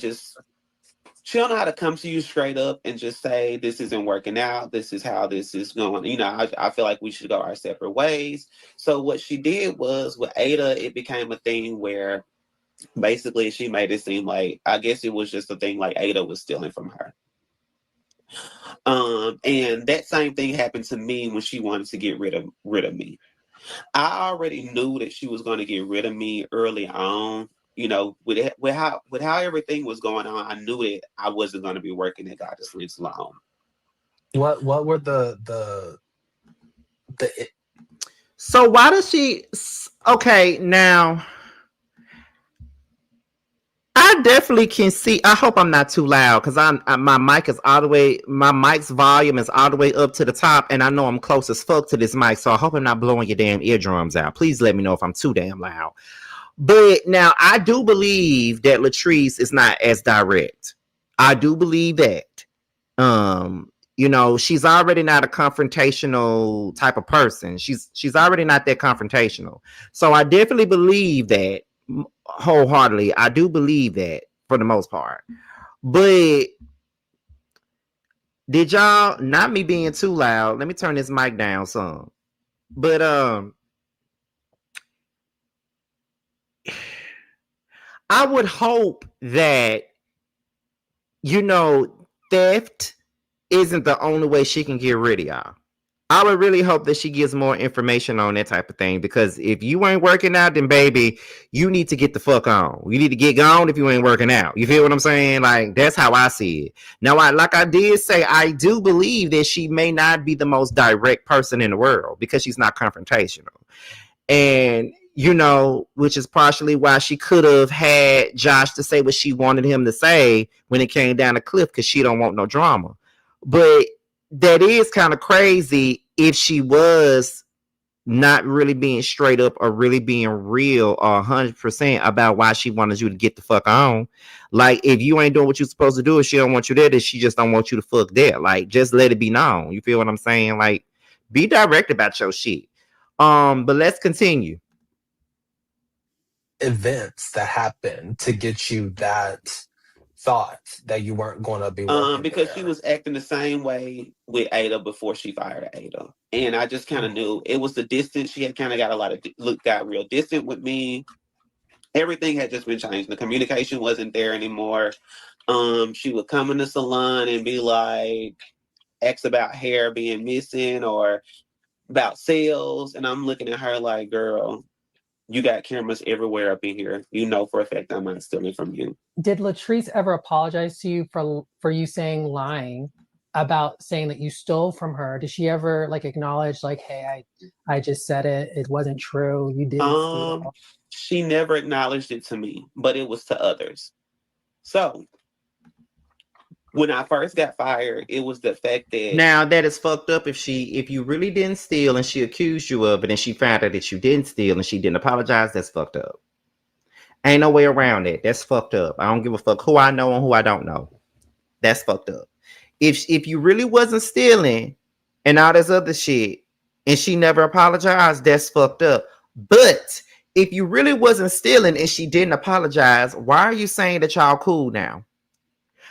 she don't know how to come to you straight up and just say, this isn't working out, this is how this is going. You know, I feel like we should go our separate ways. So what she did was with Ada, it became a thing where basically she made it seem like, I guess it was just a thing like Ada was stealing from her. And that same thing happened to me when she wanted to get rid of me. I already knew that she was going to get rid of me early on. You know, with how everything was going on, I knew that I wasn't going to be working at Goddessland long. What were the So why does she? Okay, now I definitely can see. I hope I'm not too loud because my mic is all the way. My mic's volume is all the way up to the top, and I know I'm close as fuck to this mic. So I hope I'm not blowing your damn eardrums out. Please let me know if I'm too damn loud. But now I do believe that Latrice is not as direct. I do believe that. You know, she's already not a confrontational type of person. She's already not that confrontational. So I definitely believe that wholeheartedly. I do believe that for the most part. But did y'all, not me being too loud, let me turn this mic down some. But I would hope that, you know, theft isn't the only way she can get rid of y'all. I would really hope that she gives more information on that type of thing, because if you ain't working out, then baby, you need to get the fuck on. You need to get gone if you ain't working out. You feel what I'm saying? Like, that's how I see it. Now, like I did say, I do believe that she may not be the most direct person in the world because she's not confrontational. And, you know, which is partially why she could have had Josh to say what she wanted him to say when it came down the cliff, because she don't want no drama. But that is kind of crazy if she was not really being straight up or really being real or 100% about why she wanted you to get the fuck on. Like, if you ain't doing what you're supposed to do, if she don't want you there, then she just don't want you to fuck there. Like, just let it be known. You feel what I'm saying? Like, be direct about your shit. But let's continue. Events that happened to get you that thought that you weren't going to be working because there? She was acting the same way with Ada before she fired Ada, and I just kind of knew it was the distance. She had kind of got real distant with me. Everything had just been changed. The communication wasn't there anymore. She would come in the salon and be like, ask about hair being missing or about sales, and I'm looking at her like, girl, you got cameras everywhere up in here. You know for a fact I'm not stealing from you. Did Latrice ever apologize to you for you saying lying about saying that you stole from her? Did she ever like acknowledge like, hey, I just said it. It wasn't true. You didn't steal. She never acknowledged it to me, but it was to others. So when I first got fired, it was the fact that... Now, that is fucked up. If you really didn't steal and she accused you of it and she found out that you didn't steal and she didn't apologize, that's fucked up. Ain't no way around it. That's fucked up. I don't give a fuck who I know and who I don't know. That's fucked up. If you really wasn't stealing and all this other shit and she never apologized, that's fucked up. But if you really wasn't stealing and she didn't apologize, why are you saying that y'all cool now?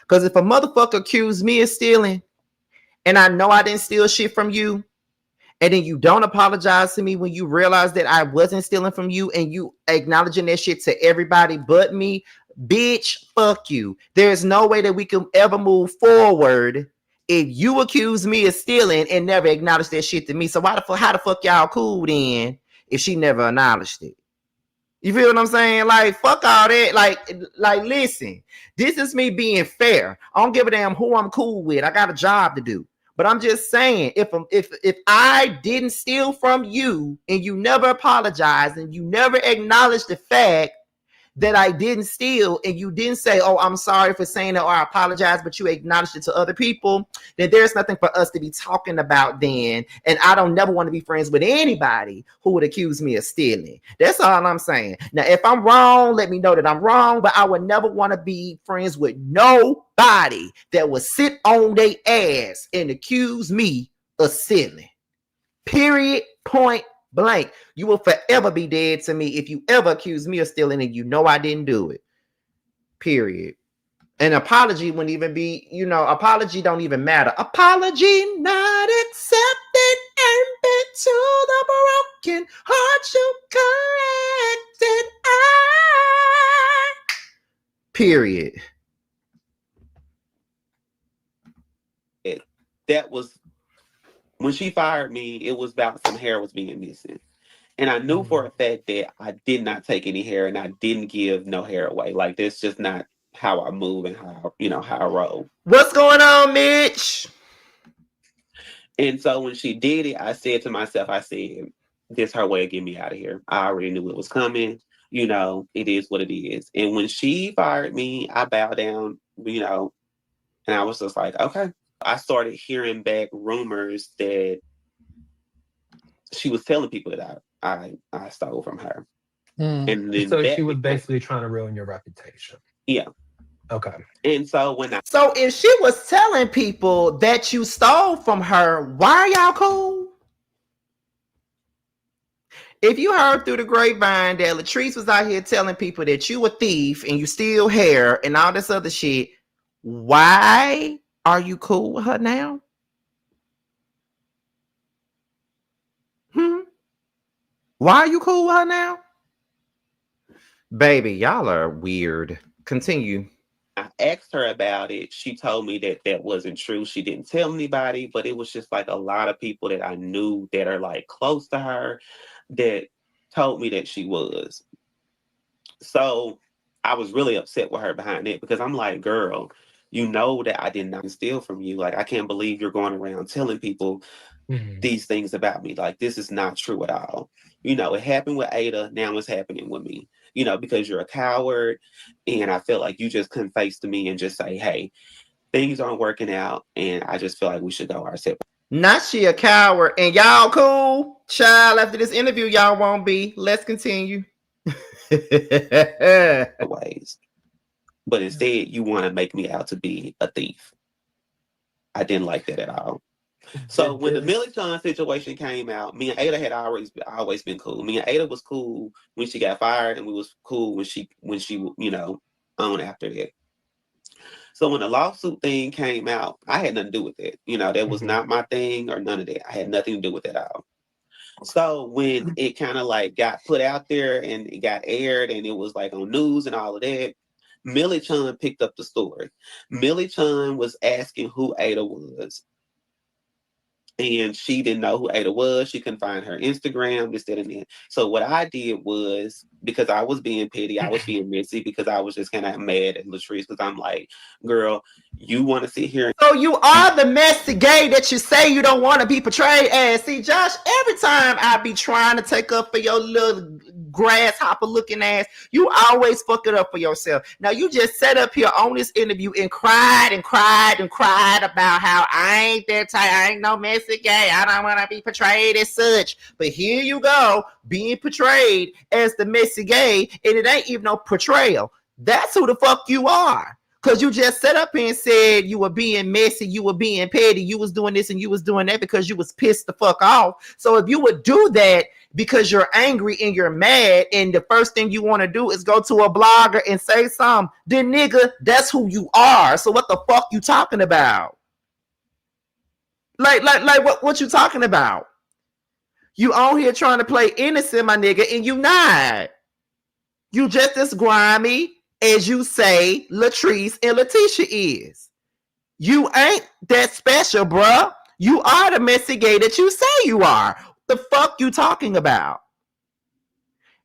Because if a motherfucker accused me of stealing and I know I didn't steal shit from you, and then you don't apologize to me when you realize that I wasn't stealing from you and you acknowledging that shit to everybody but me, bitch, fuck you. There's no way that we can ever move forward if you accuse me of stealing and never acknowledge that shit to me. So how the fuck y'all cool then if she never acknowledged it? You feel what I'm saying? Like, fuck all that. Like, listen, this is me being fair. I don't give a damn who I'm cool with. I got a job to do. But I'm just saying, if I didn't steal from you and you never apologized and you never acknowledged the fact that I didn't steal and you didn't say, oh, I'm sorry for saying that or I apologize, but you acknowledged it to other people, then there's nothing for us to be talking about then. And I don't never want to be friends with anybody who would accuse me of stealing. That's all I'm saying. Now, if I'm wrong, let me know that I'm wrong, but I would never want to be friends with nobody that would sit on their ass and accuse me of stealing. Period. Point blank. You will forever be dead to me if you ever accuse me of stealing and you know I didn't do it. Period. An apology wouldn't even be, apology don't even matter. Apology not accepted and bent to the broken heart you collected. Period. That was when she fired me. It was about some hair was being missing. And I knew for a fact that I did not take any hair and I didn't give no hair away. Like, that's just not how I move and how I roll. What's going on, Mitch? And so when she did it, I said to myself, this her way of getting me out of here. I already knew it was coming. It is what it is. And when she fired me, I bowed down, and I was just like, okay. I started hearing back rumors that she was telling people that I stole from her. And then so she was basically trying to ruin your reputation. Yeah. Okay. And so so if she was telling people that you stole from her, why are y'all cool? If you heard through the grapevine that Latrice was out here telling people that you a thief and you steal hair and all this other shit, why are you cool with her now? Why are you cool with her now? Baby, y'all are weird. Continue. I asked her about it. She told me that wasn't true. She didn't tell anybody, but it was just like a lot of people that I knew that are like close to her that told me that she was. So I was really upset with her behind it because I'm like, girl, you know that I did not steal from you. Like, I can't believe you're going around telling people these things about me. Like, this is not true at all. It happened with Ada. Now it's happening with me, because you're a coward. And I feel like you just couldn't face to me and just say, hey, things aren't working out. And I just feel like we should go our separate. Not she a coward. And y'all cool? Child, after this interview, y'all won't be. Let's continue. Ways. But instead, you want to make me out to be a thief. I didn't like that at all. So when the Millie John situation came out, me and Ada had always been cool. Me and Ada was cool when she got fired, and we was cool when she on after that. So when the lawsuit thing came out, I had nothing to do with it. That was not my thing or none of that. I had nothing to do with it at all. So when it kind of like got put out there and it got aired and it was like on news and all of that, Millie Chun picked up the story. Millie Chun was asking who Ada was. And she didn't know who Ada was. She couldn't find her Instagram, this, that, and that. So what I did was, because I was being petty, I was being messy, because I was just kind of mad at Latrice, because I'm like, girl, you want to sit here. So you are the messy gay that you say you don't want to be portrayed as. See, Josh, every time I be trying to take up for your little grasshopper looking ass, you always fuck it up for yourself. Now you just sat up here on this interview and cried about how I ain't that type, I ain't no messy gay, I don't want to be portrayed as such. But here you go, being portrayed as the messy gay, and it ain't even no portrayal. That's who the fuck you are. Because you just sat up here and said you were being messy, you were being petty, you was doing this and you was doing that because you was pissed the fuck off. So if you would do that because you're angry and you're mad, and the first thing you want to do is go to a blogger and say something, then nigga, that's who you are. So what the fuck you talking about? Like what you talking about? You on here trying to play innocent, my nigga, and you not. You just as grimy, as you say Latrice and Lateshia is. You ain't that special, bruh. You are the messy gay that you say you are. The fuck you talking about?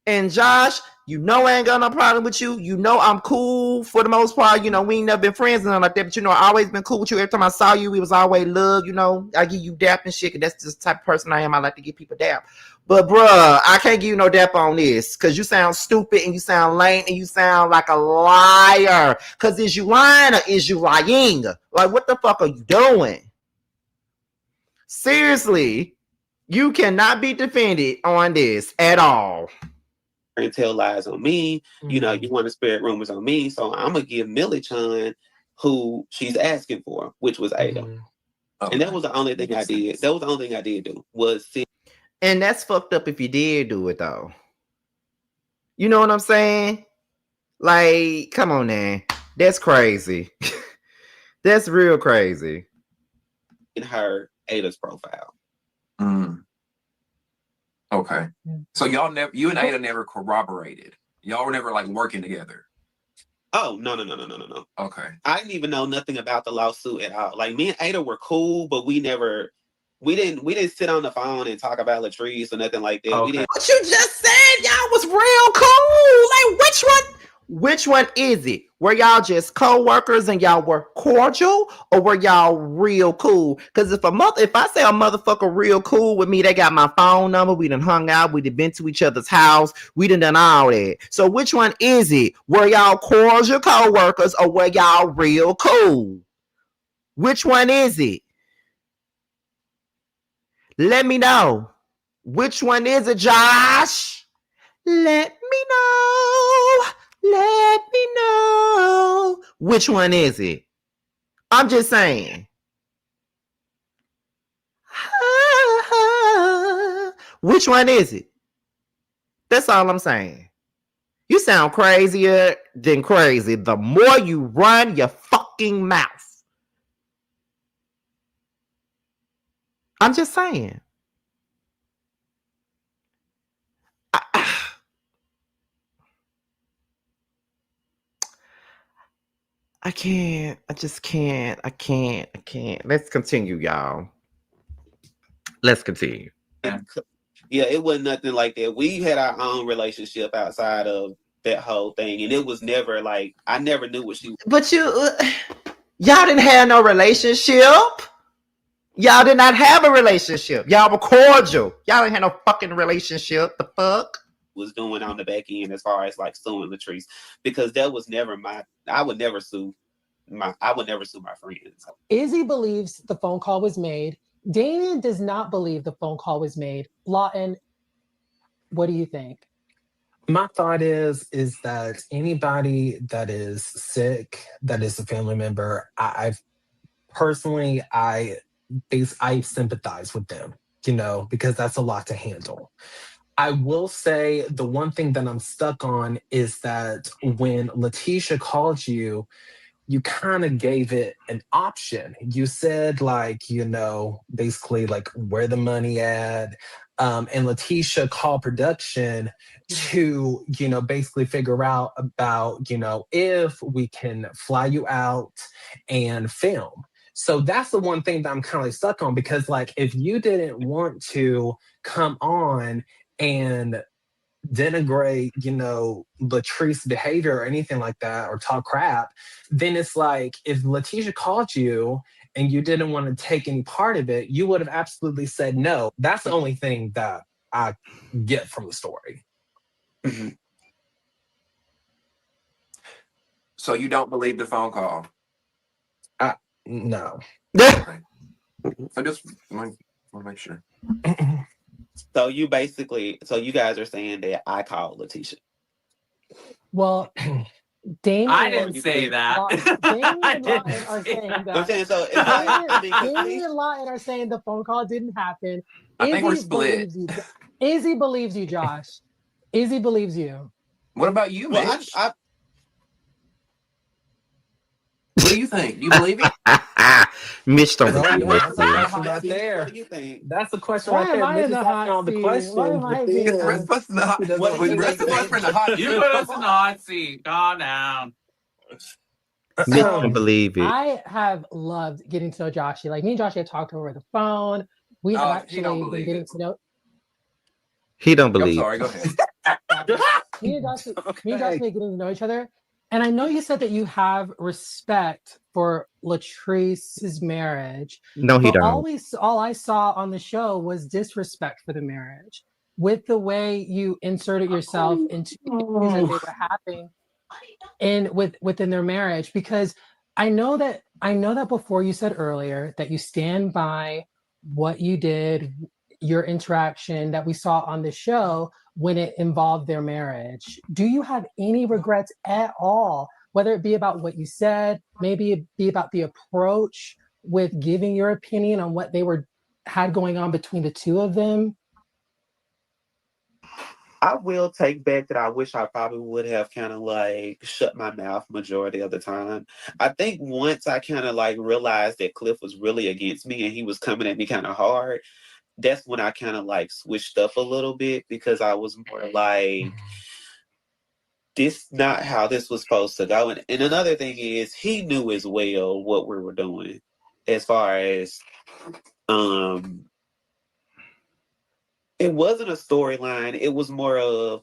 And Josh, you know I ain't got no problem with you. You know I'm cool for the most part. You know, we ain't never been friends and nothing like that. But you know, I always been cool with you. Every time I saw you, we was always love. You know, I give you dap and shit. Cause that's just the type of person I am. I like to give people dap. But bruh, I can't give you no dap on this. Cause you sound stupid and you sound lame and you sound like a liar. Cause is you lying or is you lying? Like, what the fuck are you doing? Seriously, you cannot be defended on this at all. And tell lies on me. You know, you want to spread rumors on me. So I'm going to give Millie Chun who she's asking for, which was Ada. And that was the only thing I did. That was the only thing I did do was see. And that's fucked up if you did do it, though. You know what I'm saying? Like, come on, man. That's crazy. That's real crazy. In her Ada's profile. Okay. So you and Ada never corroborated. Y'all were never like working together. Oh, no. Okay. I didn't even know nothing about the lawsuit at all. Like, me and Ada were cool, but we didn't sit on the phone and talk about Latrice or nothing like that. Okay. We didn't. What you just said, y'all was real cool. Like, which one? Which one is it? Were y'all just co-workers and y'all were cordial, or were y'all real cool? Because if I say a motherfucker real cool with me, they got my phone number, we done hung out, we done been to each other's house, we done all that. So which one is it? Were y'all cordial co-workers or were y'all real cool? Which one is it? Let me know. Which one is it, Josh? Let me know. Let me know. Which one is it? I'm just saying. Which one is it? That's all I'm saying. You sound crazier than crazy the more you run your fucking mouth. I'm just saying. I can't. I just can't. I can't. Let's continue, y'all. Let's continue. Yeah, it wasn't nothing like that. We had our own relationship outside of that whole thing, and it was never like I never knew what she was. But y'all didn't have no relationship. Y'all did not have a relationship. Y'all were cordial. Y'all didn't have no fucking relationship. The fuck was doing on the back end as far as like suing Latrice, because that was never I would never sue my friends. Izzy believes the phone call was made. Damien does not believe the phone call was made. Lawton, what do you think? My thought is that anybody that is sick, that is a family member, I sympathize with them, you know, because that's a lot to handle. I will say the one thing that I'm stuck on is that when Lateshia called you, you kind of gave it an option. You said, like, you know, basically like where the money at. And Lateshia called production to, you know, basically figure out about, you know, if we can fly you out and film. So that's the one thing that I'm kind of stuck on, because like if you didn't want to come on and denigrate, you know, Latrice's behavior or anything like that, or talk crap, then it's like if Lateshia called you and you didn't want to take any part of it, you would have absolutely said no. That's the only thing that I get from the story. Mm-hmm. So you don't believe the phone call? No. Okay. I just want to make sure. So you guys are saying that I called Lateshia. Well, Damien, I didn't say that. Damien and Lawton are saying that. I'm saying, so it's like, Damien and Lawton are saying the phone call didn't happen. I think we're split. Izzy believes you, Josh. Izzy believes you. What about you, Mitch? What do you think? You believe it? Mitch don't Oh, believe yeah, it. that's a question right What there. do you think? That's the question Why right am there. I Mitch in is the asking hot all the seat? questions. Why am I being Because the rest of us in the hot. He doesn't What do Well, you the rest of us think? are in the hot. You put us in the hot seat. Calm down. Mitch So don't believe it. I have loved getting to know Joshy. Like me and Joshy have talked over the phone. We have He don't actually been believe getting it. to know. He don't I'm believe sorry. it. Go ahead. Me and Joshy are Okay. getting to know each other. And I know you said that you have respect for Latrice's marriage, No, he but don't. all I saw on the show was disrespect for the marriage. With the way you inserted yourself into issues as they were happening within their marriage, because I know that before you said earlier that you stand by what you did, your interaction that we saw on the show when it involved their marriage. Do you have any regrets at all, whether it be about what you said, maybe it be about the approach with giving your opinion on what they had going on between the two of them? I will take back that I wish I probably would have kind of like shut my mouth majority of the time. I think once I kind of like realized that Cliff was really against me and he was coming at me kind of hard, that's when I kind of like switched up a little bit because I was more like, this not how this was supposed to go. And another thing is he knew as well what we were doing as far as it wasn't a storyline. It was more of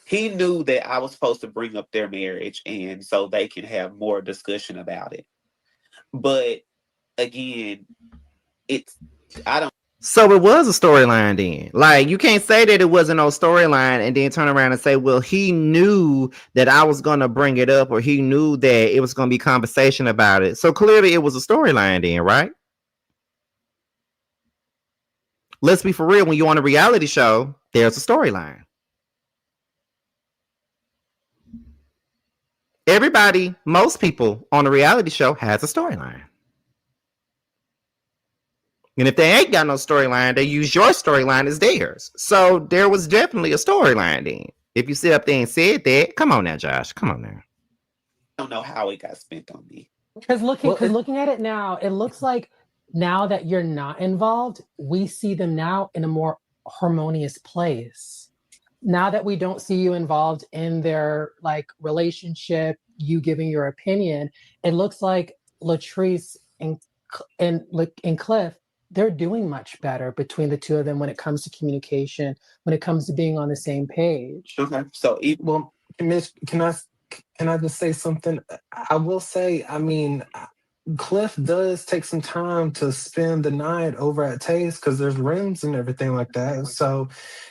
he knew that I was supposed to bring up their marriage and so they can have more discussion about it. But again, I don't. So it was a storyline then. Like you can't say that it wasn't no storyline and then turn around and say, well, he knew that I was gonna bring it up or he knew that it was gonna be conversation about it. So clearly it was a storyline then, right? Let's be for real. When you're on a reality show, there's a storyline. Everybody, most people on a reality show has a storyline. And if they ain't got no storyline, they use your storyline as theirs. So there was definitely a storyline then. If you sit up there and said that, come on now, Josh. Come on now. I don't know how it got spent on me. Because looking at it now, it looks like now that you're not involved, we see them now in a more harmonious place. Now that we don't see you involved in their like relationship, you giving your opinion, it looks like Latrice and Cliff, they're doing much better between the two of them when it comes to communication, when it comes to being on the same page. Okay. So Well, Mitch, can I just say something? I will say, I mean, Cliff does take some time to spend the night over at Taste because there's rooms and everything like that. So,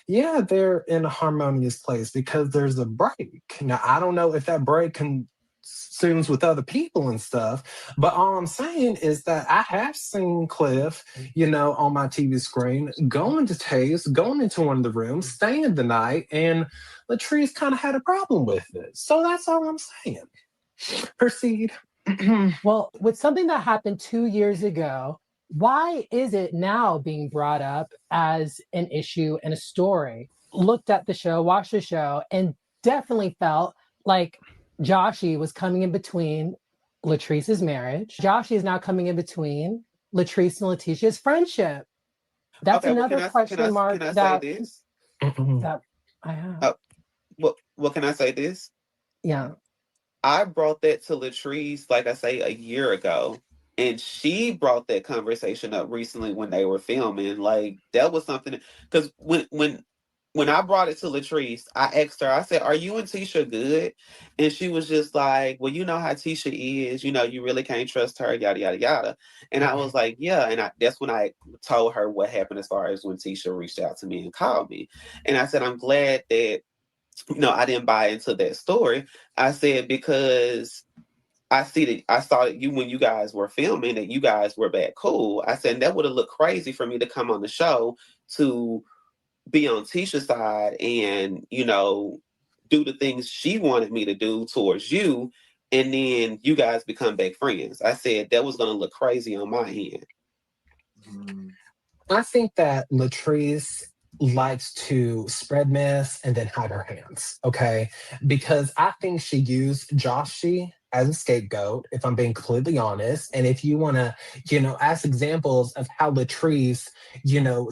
yeah, they're in a harmonious place because there's a break. Now, I don't know if that break consumes with other people and stuff, but all I'm saying is that I have seen Cliff, on my TV screen, going to Taste, going into one of the rooms, staying the night, and Latrice kind of had a problem with it. So that's all I'm saying. Proceed. Well, with something that happened 2 years ago, why is it now being brought up as an issue and a story? Looked at the show, watched the show, and definitely felt like Joshy was coming in between Latrice's marriage. Joshy is now coming in between Latrice and Letitia's friendship. That's okay, another question mark can I that, say this? that I have. Well, can I say this? Yeah. I brought that to Latrice, like I say, a year ago. And she brought that conversation up recently when they were filming. Like that was something because when I brought it to Latrice, I asked her, I said, are you and Tisha good? And she was just like, well, you know how Tisha is, you really can't trust her, yada, yada, yada. And I was like, yeah. And that's when I told her what happened as far as when Tisha reached out to me and called me. And I said, I'm glad that I didn't buy into that story. I said, because I saw that you, when you guys were filming, that you guys were back cool. I said, that would have looked crazy for me to come on the show to be on Tisha's side and, do the things she wanted me to do towards you. And then you guys become back friends. I said, that was going to look crazy on my end. I think that Latrice likes to spread mess and then hide her hands, okay? Because I think she used Joshy as a scapegoat, if I'm being completely honest. And if you want to, ask examples of how Latrice,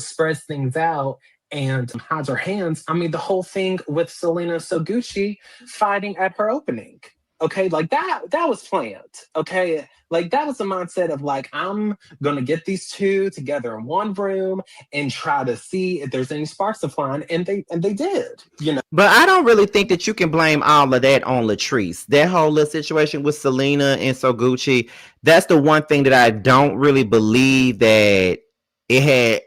spreads things out and hides her hands, I mean, the whole thing with Selena Soguchi fighting at her opening. Okay, like that was planned. Okay, like that was the mindset of like, I'm gonna get these two together in one room and try to see if there's any sparks to flying, and they did. But I don't really think that you can blame all of that on Latrice. That whole little situation with Selena and Soguchi, that's the one thing that I don't really believe that it had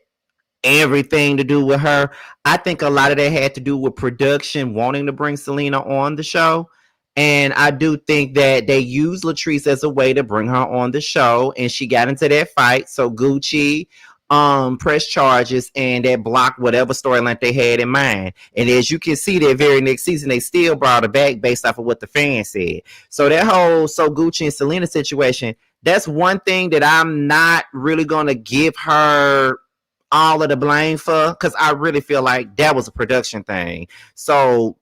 everything to do with her. I think a lot of that had to do with production wanting to bring Selena on the show. And I do think that they used Latrice as a way to bring her on the show. And she got into that fight. So Gucci pressed charges and that blocked whatever storyline they had in mind. And as you can see, that very next season, they still brought her back based off of what the fans said. So that whole So Gucci and Selena situation, that's one thing that I'm not really going to give her all of the blame for, because I really feel like that was a production thing. So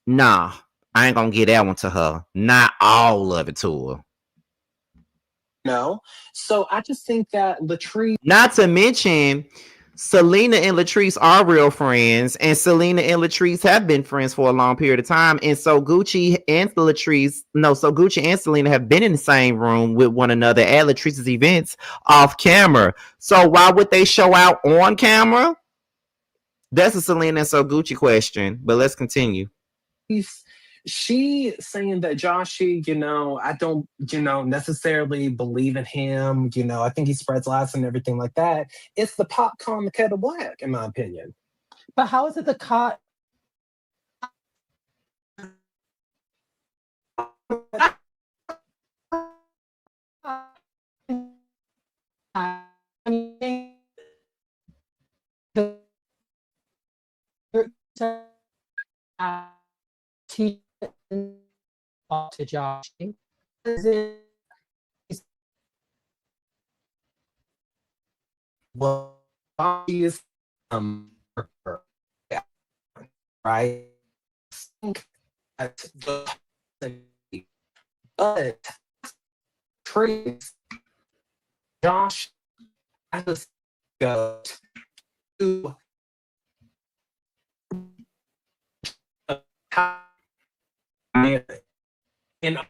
nah, I ain't gonna give that one to her. Not all of it to her. No. So I just think that Latrice. Not to mention, Selena and Latrice are real friends, and Selena and Latrice have been friends for a long period of time. And so Gucci and Selena have been in the same room with one another at Latrice's events off camera. So why would they show out on camera? That's a Selena and Gucci question. But let's continue. She saying that Joshy, I don't, necessarily believe in him. I think he spreads lies and everything like that. It's the pot calling the kettle black, in my opinion. But how is it the cot? To Josh. Well, he is right. But Trace, Josh has go to in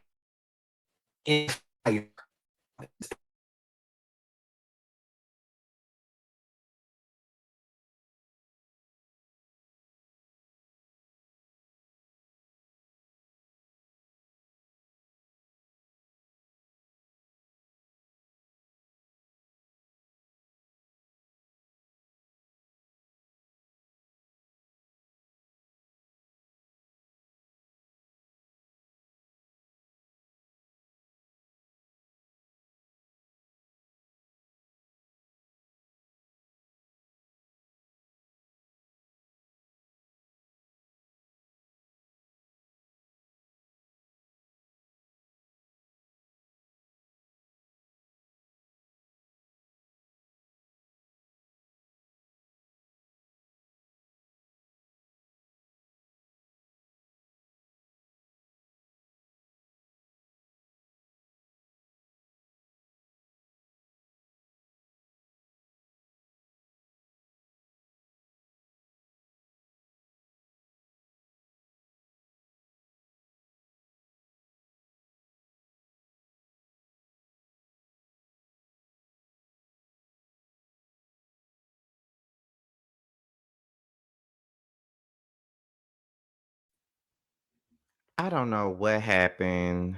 I don't know what happened.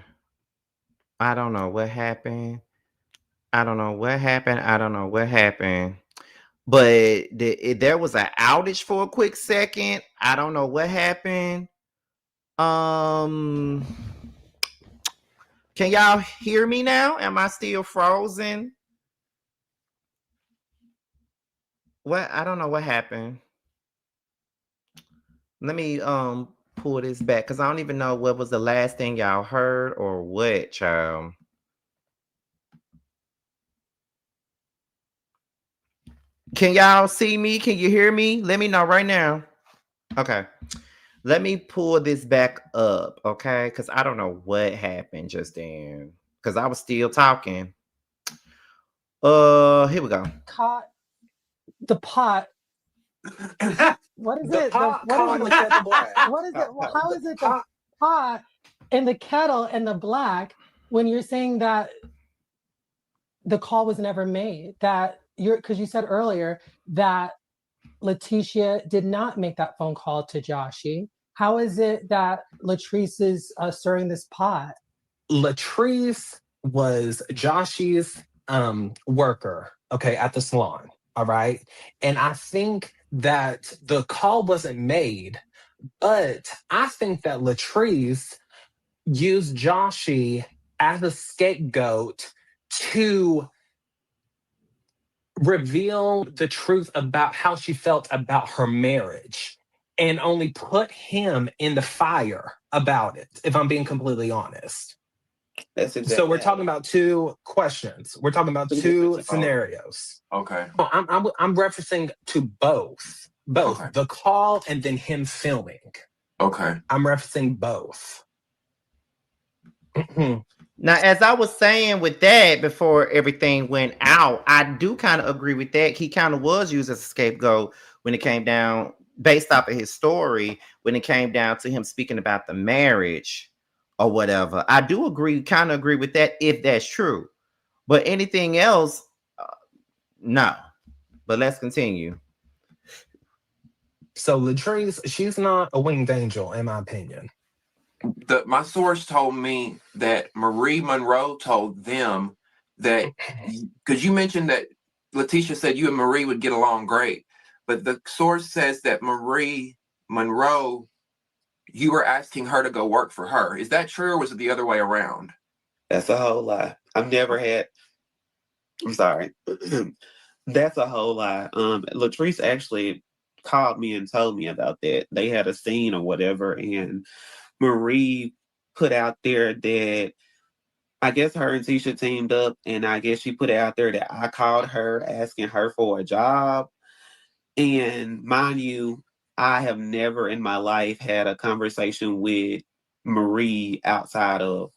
I don't know what happened. I don't know what happened. I don't know what happened. But there was an outage for a quick second. I don't know what happened. Um, can y'all hear me now? Am I still frozen? What? I don't know what happened. Let me pull this back because I don't even know what was the last thing y'all heard or what, child. Can y'all see me? Can you hear me? Let me know right now. Okay. Let me pull this back up, okay? Because I don't know what happened just then. Because I was still talking. Here we go. Caught the pot. What is The it? pot What calling is the it? kettle black. What is it? How is it the pot and the kettle and the black when you're saying that the call was never made? That because you said earlier that Lateshia did not make that phone call to Joshy. How is it that Latrice is stirring this pot? Latrice was Joshy's worker, okay, at the salon. All right. And I think that the call wasn't made, but I think that Latrice used Joshy as a scapegoat to reveal the truth about how she felt about her marriage and only put him in the fire about it, if I'm being completely honest. That's exactly. So we're talking about two questions. We're talking about two scenarios. Okay. I'm referencing to both Okay. the call and then him filming. Okay. I'm referencing both. Now, as I was saying with that before everything went out, I do kind of agree with that. He kind of was used as a scapegoat when it came down, based off of his story, when it came down to him speaking about the marriage or whatever. I do agree, kind of agree with that if that's true. But anything else, no. But let's continue. So Latrice, she's not a winged angel, in my opinion. My source told me that Marie Monroe told them that, because you mentioned that Lateshia said you and Marie would get along great, but the source says that Marie Monroe, you were asking her to go work for her. Is that true, or was it the other way around? That's a whole lie. I'm sorry. That's a whole lie. Latrice actually called me and told me about that. They had a scene or whatever, and Marie put out there that I guess her and Tisha teamed up, and I guess she put it out there that I called her asking her for a job. And mind you, I have never in my life had a conversation with Marie outside of.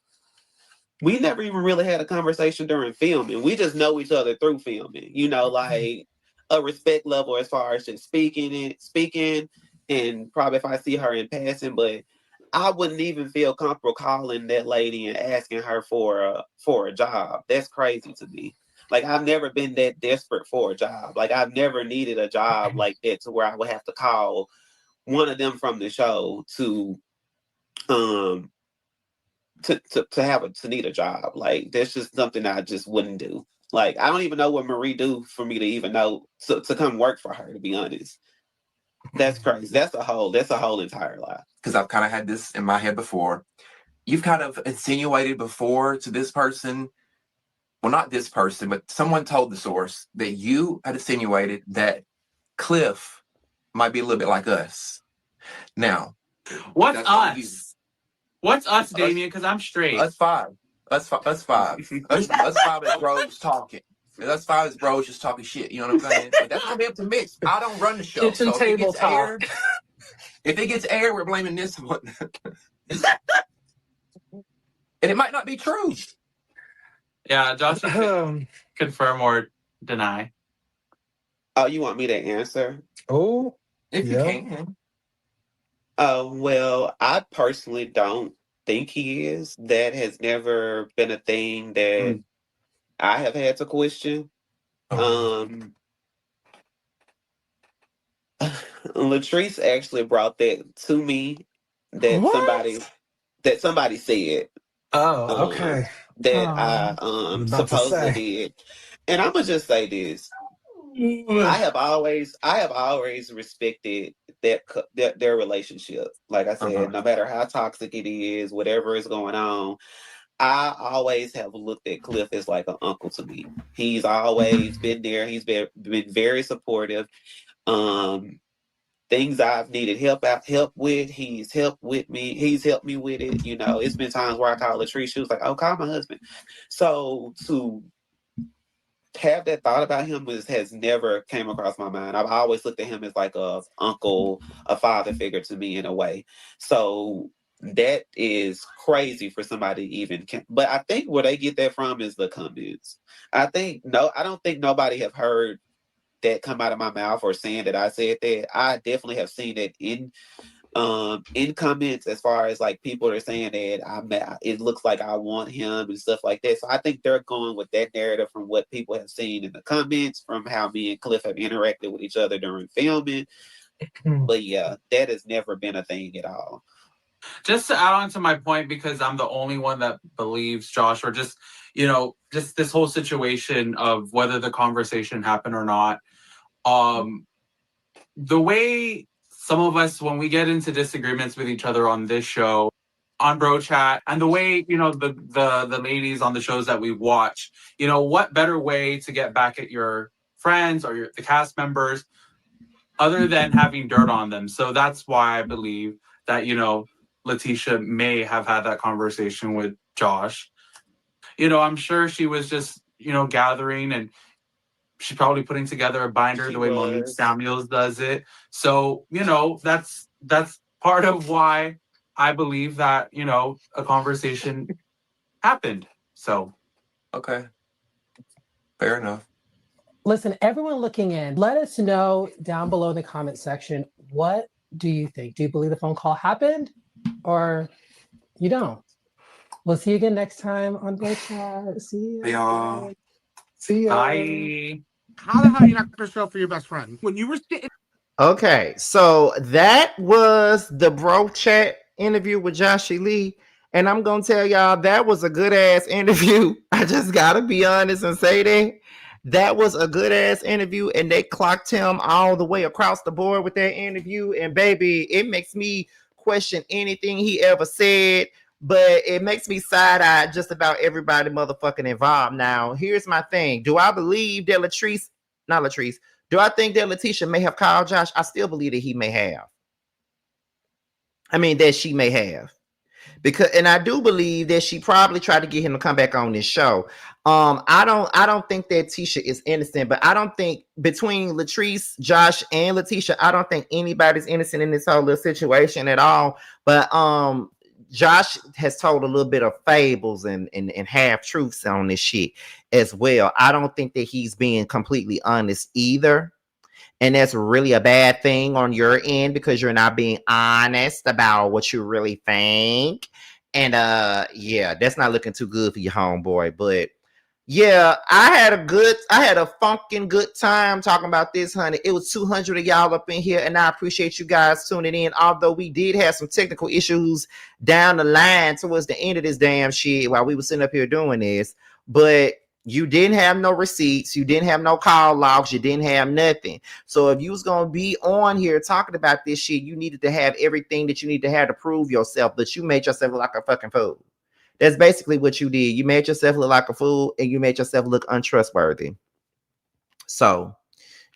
We never even really had a conversation during filming. We just know each other through filming. Like a respect level as far as just speaking, and probably if I see her in passing, but I wouldn't even feel comfortable calling that lady and asking her for a job. That's crazy to me. Like, I've never been that desperate for a job. Like, I've never needed a job like that to where I would have to call one of them from the show to need a job. Like, that's just something I just wouldn't do. Like, I don't even know what Marie do for me to even know to come work for her, to be honest. That's crazy. That's a whole entire lie. Because I've kind of had this in my head before. You've kind of insinuated before to this person, well, not this person, but someone told the source that you had insinuated that Cliff might be a little bit like us. Now, what's us? What's us, Damien? Because I'm straight. Us five. Us five. Us five is bros talking. Us five is bros just talking shit. You know what I'm saying? But that's gonna be up to Mitch. I don't run the show. Kitchen so table talk. If it gets aired, we're blaming this one. And it might not be true. Yeah, Josh, confirm or deny. Oh, you want me to answer? Oh, if you can. Well, I personally don't think he is. That has never been a thing that I have had to question. Latrice actually brought that to me. That somebody said. Oh, okay. That I supposedly did. And I'm gonna just say this. I have always respected their relationship. Like I said, no matter how toxic it is, whatever is going on, I always have looked at Cliff as like an uncle to me. He's always been there. He's been very supportive. Things I've needed help with, he's helped with me. He's helped me with it. It's been times where I call Latrice. She was like, "Oh, call my husband." So have that thought about him has never came across my mind. I've always looked at him as like a uncle, a father figure to me in a way. So that is crazy for somebody to even but I think where they get that from is the comments. I don't think nobody have heard that come out of my mouth or saying that I said that. I definitely have seen it in comments, as far as like people are saying that it looks like I want him and stuff like that. So I think they're going with that narrative from what people have seen in the comments, from how me and Cliff have interacted with each other during filming. But yeah, that has never been a thing at all. Just to add on to my point, because I'm the only one that believes Josh, or just, just this whole situation of whether the conversation happened or not. The way some of us, when we get into disagreements with each other on this show, on Bro Chat, and the way, the ladies on the shows that we watch, what better way to get back at your friends or the cast members other than having dirt on them? So that's why I believe that, Lateshia may have had that conversation with Josh. I'm sure she was just, gathering, and she's probably putting together a binder the way Monique Samuels does it. So, that's part of why I believe that, a conversation happened. So. Okay. Fair enough. Listen, everyone looking in, let us know down below in the comment section, what do you think? Do you believe the phone call happened or you don't? We'll see you again next time on Bro Chat. See ya. Y'all. See ya. Bye. How the hell are you not going to show up for your best friend? When you were sitting. Okay, so that was the Brough Chat interview with Joshy Lee. And I'm going to tell y'all, that was a good ass interview. I just got to be honest and say that. That was a good ass interview, and they clocked him all the way across the board with that interview. And baby, it makes me question anything he ever said, but it makes me side-eye just about everybody motherfucking involved. Now, here's my thing. Do I believe that do I think that Lateshia may have called Josh? I still believe that he may have. That she may have. And I do believe that she probably tried to get him to come back on this show. I don't think that Tisha is innocent, but I don't think between Latrice, Josh, and Lateshia, I don't think anybody's innocent in this whole little situation at all. But Josh has told a little bit of fables and half truths on this shit as well. I don't think that he's being completely honest either. And that's really a bad thing on your end, because you're not being honest about what you really think. And yeah, that's not looking too good for your homeboy. But yeah, I had a funkin' good time talking about this, honey. It was 200 of y'all up in here, and I appreciate you guys tuning in. Although we did have some technical issues down the line towards the end of this damn shit while we were sitting up here doing this. But you didn't have no receipts. You didn't have no call logs. You didn't have nothing. So if you was going to be on here talking about this shit, you needed to have everything that you need to have to prove yourself. But you made yourself look like a fucking fool. That's basically what you did. You made yourself look like a fool, and you made yourself look untrustworthy. So,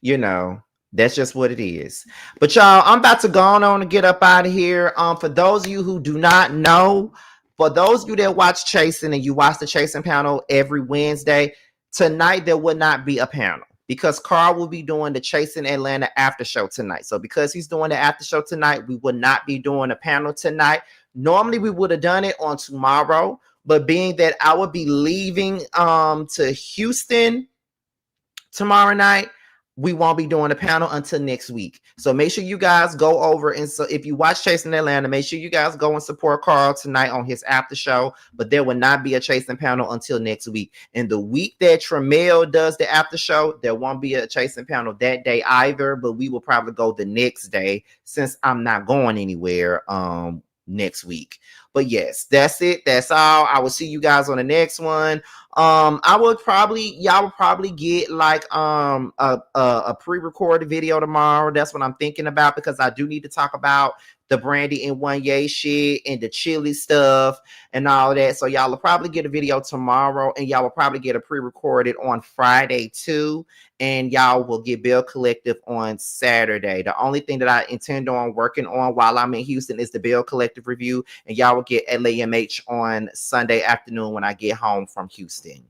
that's just what it is. But y'all, I'm about to go on and get up out of here. For those of you who do not know, for those of you that watch Chasing and you watch the Chasing panel every Wednesday, tonight there will not be a panel because Carl will be doing the Chasing Atlanta after show tonight. So because he's doing the after show tonight, we will not be doing a panel tonight. Normally we would have done it on tomorrow, but being that I would be leaving to Houston tomorrow night, we won't be doing a panel until next week. So make sure you guys go over. And so if you watch Chasing Atlanta, make sure you guys go and support Carl tonight on his after show. But there will not be a Chasing panel until next week. And the week that Tramiel does the after show, there won't be a Chasing panel that day either. But we will probably go the next day since I'm not going anywhere next week. But yes, that's it. That's all. I will see you guys on the next one. Y'all would probably get like a pre-recorded video tomorrow. That's what I'm thinking about, because I do need to talk about the Brandy and One Yay shit and the chili stuff and all that. So y'all will probably get a video tomorrow, and y'all will probably get a pre-recorded on Friday too. And y'all will get Bill Collective on Saturday. The only thing that I intend on working on while I'm in Houston is the Bill Collective review, and y'all will get LAMH on Sunday afternoon when I get home from Houston.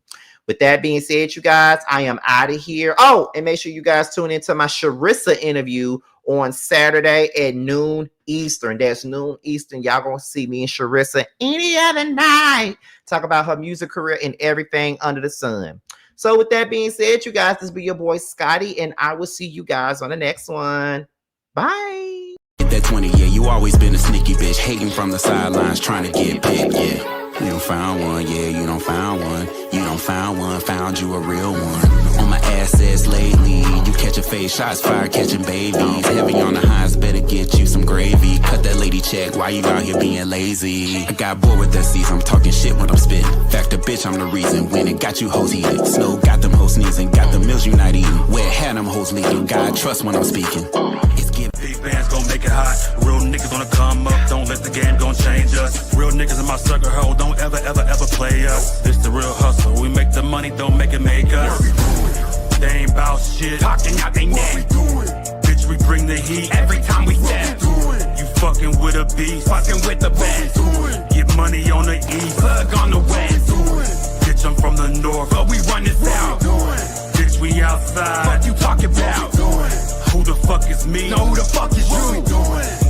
With that being said, you guys, I am out of here. Oh, and make sure you guys tune into my Sharissa interview on Saturday at noon Eastern. That's noon Eastern. Y'all gonna see me and Sharissa any other night. Talk about her music career and everything under the sun. So with that being said, you guys, this be your boy Scotty, and I will see you guys on the next one. Bye. That 20, yeah, you always been a sneaky bitch, hating from the sidelines, trying to get picked, yeah. You don't found one, yeah, you don't found one. You don't found one, found you a real one. On my assets lately, you catching face shots, fire catching babies. Heavy on the highs, better get you some gravy. Cut that lady check, why you out here being lazy? I got bored with that season, I'm talking shit when I'm spitting. Fact, the bitch, I'm the reason. When it got you hoes heated. Snow got them hoes sneezing, got the meals you not eating. Where had them hoes leaking, God trust when I'm speaking. It's giving. Big bands gon' make it hot. Real niggas gonna come up. Don't let the game gon' change us. Real niggas in my circle, ho. Don't ever play us. This the real hustle. We make the money, don't make it make us. They ain't bout shit. Talking out they neck. Bitch, we bring the heat every time we step. You fucking with a beast. Fucking with the best. Get money on the east. Plug on the west. Bitch, I'm from the north, but we run this out. Bitch, we outside. What you talking about? Who the fuck is me? No, who the fuck is you?